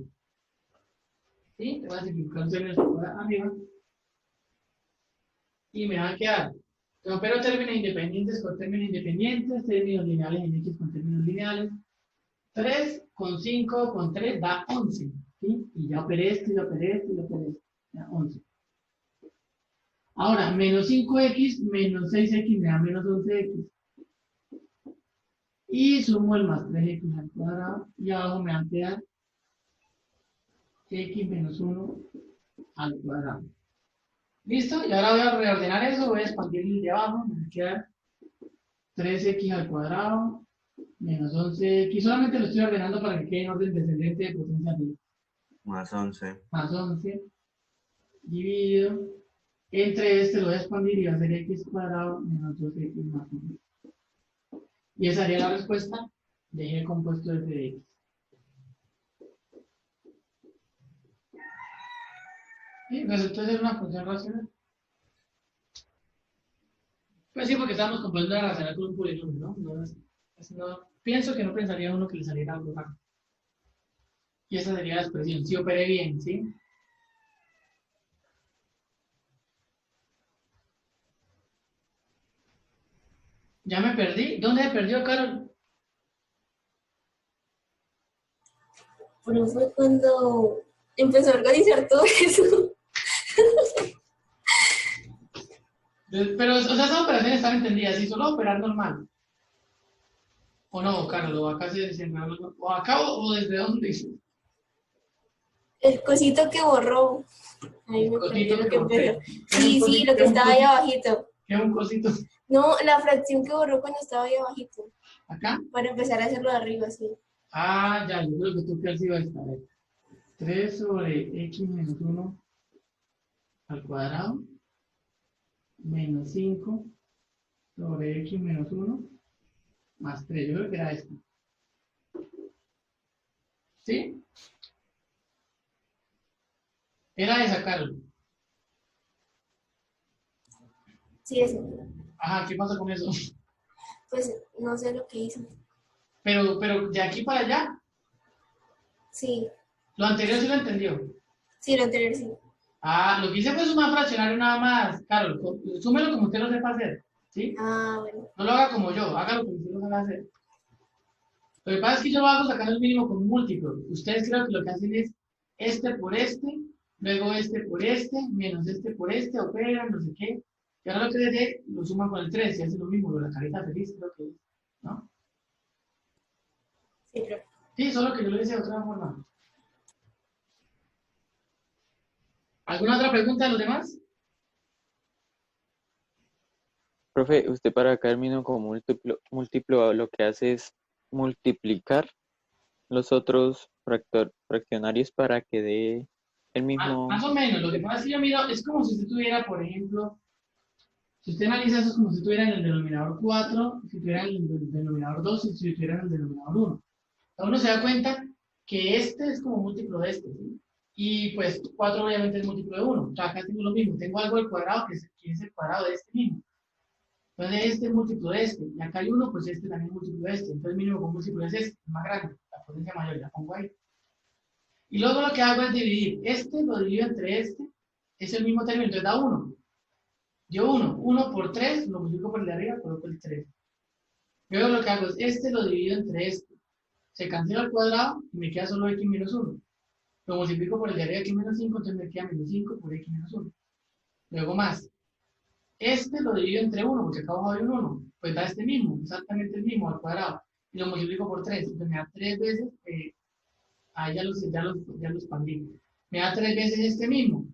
¿Sí? Te voy a simplificar los términos que pueden arriba. Y me va a quedar. Opero términos independientes con términos independientes, términos lineales en x con términos lineales. 3 con 5 con 3 da 11. ¿Sí? Y ya operé esto, y operé esto, y operé esto. Da 11. Ahora, menos 5x menos 6x me da menos 11x. Y sumo el más 3x al cuadrado. Y abajo me va a quedar x menos 1 al cuadrado. ¿Listo? Y ahora voy a reordenar eso. Voy a expandir el de abajo. Me va a quedar 3x al cuadrado menos 11x. Solamente lo estoy ordenando para que quede en orden descendente de potencia de Más 11. más 11 dividido entre este, lo voy a expandir y va a ser x cuadrado menos 2x más 1. Y esa sería la respuesta de g compuesto de f de x. ¿Sí? Resultó ser una función racional. Pues sí, porque estamos componiendo la racional con un polinomio, ¿no? Pienso que no pensaría uno que le saliera algo raro. Y esa sería la expresión. Si operé bien, ¿sí? Ya me perdí. ¿Dónde se perdió, Carol? Pero fue cuando empezó a organizar todo eso. Pero, o sea, esas operaciones están entendidas. Si solo operar normal. ¿O no, Carol? ¿O acá se enroló? ¿O acá o desde dónde? El cosito que borró. Ahí me perdí lo que empezó. Sí, sí, lo que estaba ahí abajito. ¿Qué es un cosito? No, la fracción que borró cuando estaba ahí abajito. ¿Acá? Para empezar a hacerlo de arriba, sí. Ah, ya, yo creo que tú que así va a estar. 3 sobre x menos 1 al cuadrado menos 5 sobre x menos 1 más 3. Yo creo que era esto. ¿Sí? Era de sacarlo. Sí, eso. Ajá, ¿qué pasa con eso? Pues no sé lo que hizo. Pero de aquí para allá, Sí, lo anterior sí lo entendió. sí, lo anterior sí. Ah, lo que hice fue sumar fraccionario nada más. Claro, súmelo como usted lo sepa hacer. ¿Sí? Ah, bueno. No lo haga como yo, hágalo como usted lo sabe hacer. Lo que pasa es que yo lo hago sacando el mínimo con un múltiplo. Ustedes creo que lo que hacen es este por este, luego este por este, menos este por este, operan, no sé qué. Y ahora lo que les dé, lo suman con el 3 y hace lo mismo, lo de la carita feliz, creo que es, ¿no? Sí, profe. Sí, solo que yo lo hice de otra forma. ¿Alguna otra pregunta de los demás? Profe, usted para acá el mínimo como múltiplo lo que hace es multiplicar los otros fraccionarios para que dé el mismo. Más o menos, lo que pasa es que yo miro, es como si usted tuviera, por ejemplo, si usted analiza eso es como si tuviera en el denominador 4, si tuviera en el denominador 2 y si tuviera en el denominador 1. Uno se da cuenta que este es como múltiplo de este, ¿sí? Y pues 4 obviamente es múltiplo de 1. O sea, acá tengo lo mismo, tengo algo al cuadrado que es el cuadrado de este mismo. Entonces este es múltiplo de este, y acá hay 1, pues este también es múltiplo de este. Entonces el mínimo con múltiplo es este, es más grande, la potencia mayor, la pongo ahí. Y luego lo que hago es dividir, este lo divido entre este, es el mismo término, entonces da 1. Yo 1 por 3, lo multiplico por el de arriba, coloco el 3. Luego lo que hago es, este lo divido entre este. Se cancela al cuadrado y me queda solo x menos 1. Lo multiplico por el de arriba x menos 5, entonces me queda menos 5 por x menos 1. Luego más. Este lo divido entre 1, porque acá abajo hay un 1. Pues da este mismo, exactamente el mismo al cuadrado. Y lo multiplico por 3. Entonces me da 3 veces, ahí ya lo expandí. Me da 3 veces este mismo.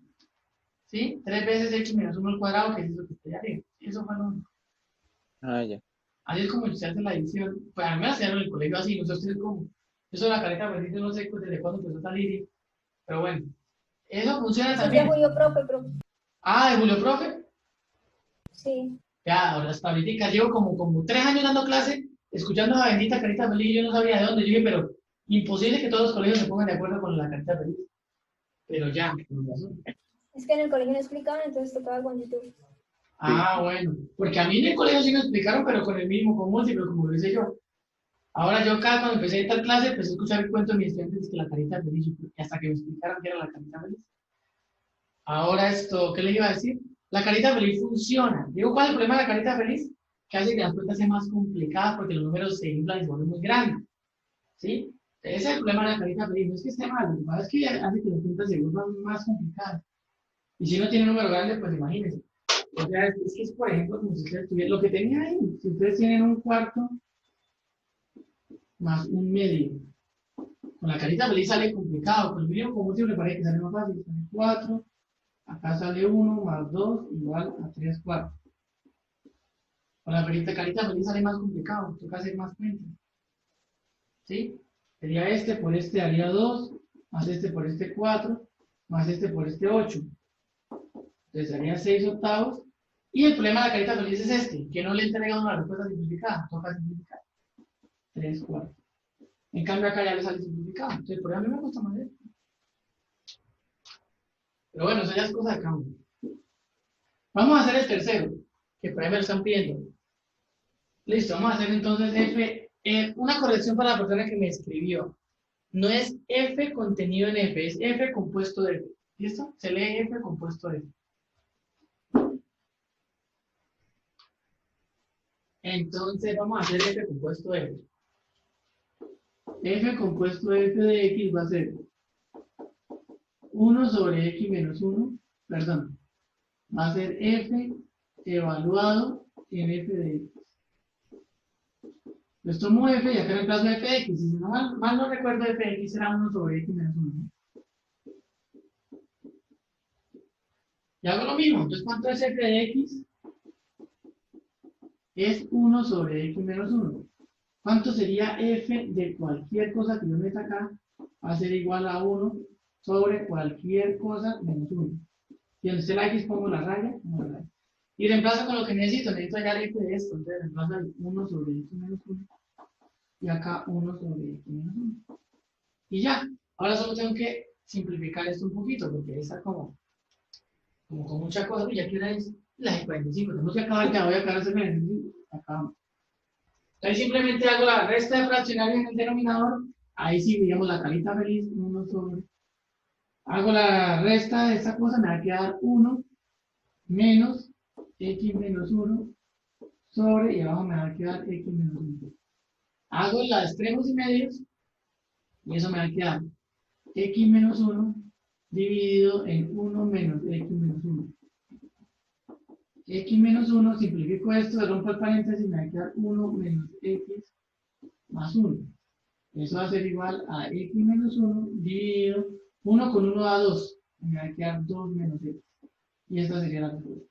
¿Sí? 3 veces x menos 1 al cuadrado, que es eso que estoy arriba. Eso fue lo único. Ah, ya. Así es como se hace la división. Pues a mí me la hacían en el colegio así, no sé ustedes cómo. Eso de la careta perdida, no sé desde cuándo empezó a salir. Pero bueno, eso funciona Eso es de también. Julio, profe. Ah, ¿de Julio Profe? Sí. Ya, ahora hasta ahorita llevo como 3 años dando clase, escuchando a la bendita carita feliz, y yo no sabía de dónde. Yo dije, pero imposible que todos los colegios se pongan de acuerdo con la carita feliz. Pero ya, con razón. Es que en el colegio no explicaban, entonces tocaba con YouTube. Ah, bueno, porque a mí en el colegio sí me explicaron, pero con el mismo, con múltiplo, como lo hice yo. Ahora yo acá cuando empecé a dar clase, empecé a escuchar el cuento de mis estudiantes que la carita feliz, y hasta que me explicaron que era la carita feliz. Ahora esto, ¿qué les iba a decir? La carita feliz funciona. Digo, ¿cuál es el problema de la carita feliz? Que hace que las cuentas sean más complicadas porque los números se inflan y se vuelven muy grandes. ¿Sí? Ese es el problema de la carita feliz. No es que esté mal, lo que pasa es que hace que las cuentas se vuelvan más complicadas. Y si no tiene un número grande, pues imagínense. O sea, es que es, por ejemplo, como si ustedes tuvieran lo que tenía ahí. Si ustedes tienen un cuarto más un medio. Con la carita feliz sale complicado. Con el mínimo con múltiplo parece que sale más fácil. Sale 4. Acá sale 1 más 2 igual a 3 cuartos. Con la carita feliz sale más complicado. Toca hacer más cuentas. ¿Sí? Sería este por este haría 2. Más este por este 4. Más este por este 8. Entonces haría 6 octavos. Y el problema de la carita feliz es este. Que no le entrega una respuesta simplificada. Toca simplificar. 3 cuartos. En cambio acá ya le sale simplificado. Entonces por eso a mí me gusta más esto. Pero bueno, eso ya es cosa de cambio. Vamos a hacer el tercero, que por ahí me lo están pidiendo. Listo, vamos a hacer entonces F. Una corrección para la persona que me escribió. No es F contenido en F, es F compuesto de F. ¿Listo? Se lee F compuesto de F. Entonces vamos a hacer F compuesto de F. F compuesto de F de X va a ser 1 sobre X menos 1, perdón, va a ser F evaluado en F de X. Les tomo F y acá reemplazo F de X. Si no mal no recuerdo, F de X será 1 sobre X menos 1. ¿No? Y hago lo mismo. Entonces, ¿cuánto es F de X? Es 1 sobre X menos 1. ¿Cuánto sería F de cualquier cosa que yo meta acá? Va a ser igual a 1 sobre cualquier cosa menos 1. Y donde esté la X pongo la raya. Y reemplazo con lo que necesito hallar f de esto, entonces reemplazo el 1 sobre x menos 1, y acá 1 sobre x menos 1. Y ya, ahora solo tengo que simplificar esto un poquito, porque está como con mucha cosa, y aquí es la 45, tenemos que acabar, ya voy a acabar ese 45, acabamos. Entonces simplemente hago la resta de fraccionarios en el denominador, ahí sí, digamos la carita feliz, 1 sobre, hago la resta de esta cosa, me va a quedar 1 menos x menos 1 sobre, y abajo me va a quedar x menos 1. Hago los extremos y medios, y eso me va a quedar x menos 1 dividido en 1 menos x menos 1. X menos 1, simplifico esto, rompo el paréntesis, me va a quedar 1 menos x más 1. Eso va a ser igual a x menos 1 dividido, 1 con 1 da 2, me va a quedar 2 menos x. Y esta sería la respuesta.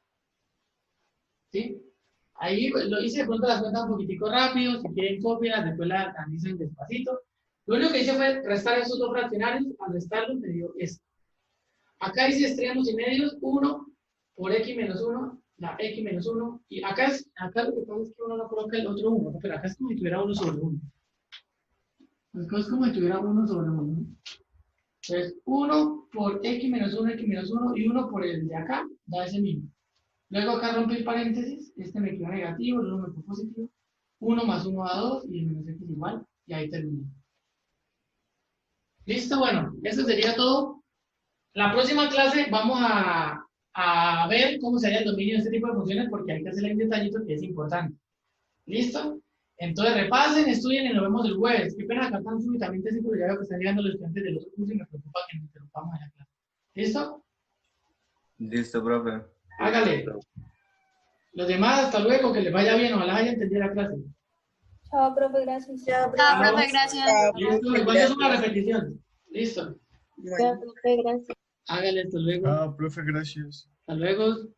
¿Sí? Ahí lo hice de pronto las cuentas un poquitico rápido, si quieren copias, después la analizan despacito. Lo único que hice fue restar esos dos fraccionarios, al restarlos me dio esto. Acá hice extremos y medios, 1 por x menos 1, la x menos 1, y acá lo que pasa es que uno no coloca el otro 1, pero acá es como si tuviera 1 sobre 1. Acá es como si tuviera 1 sobre 1. Entonces, 1 por x menos 1, y 1 por el de acá, da ese mismo. Luego acá rompe el paréntesis, este me queda negativo, el 1 me queda positivo. 1 más 1 da 2, y el menos x igual, y ahí termino. ¿Listo? Bueno, eso sería todo. La próxima clase vamos a ver cómo se haría el dominio de este tipo de funciones, porque hay que hacerle un detallito que es importante. ¿Listo? Entonces repasen, estudien y nos vemos el jueves. Qué pena acá tan súbitamente, sí, porque ya veo que están llegando los estudiantes del otro curso y me preocupa que nos interrumpamos en la clase. ¿Listo? Listo, profe. Hágale. Los demás, hasta luego, que les vaya bien, ojalá hayan entendido la clase. Chao, profe, gracias. Chao, profe, gracias. Listo, igual es una repetición. Listo. Chao, profe, gracias. Hágale, hasta luego. Profe, gracias. Hasta luego.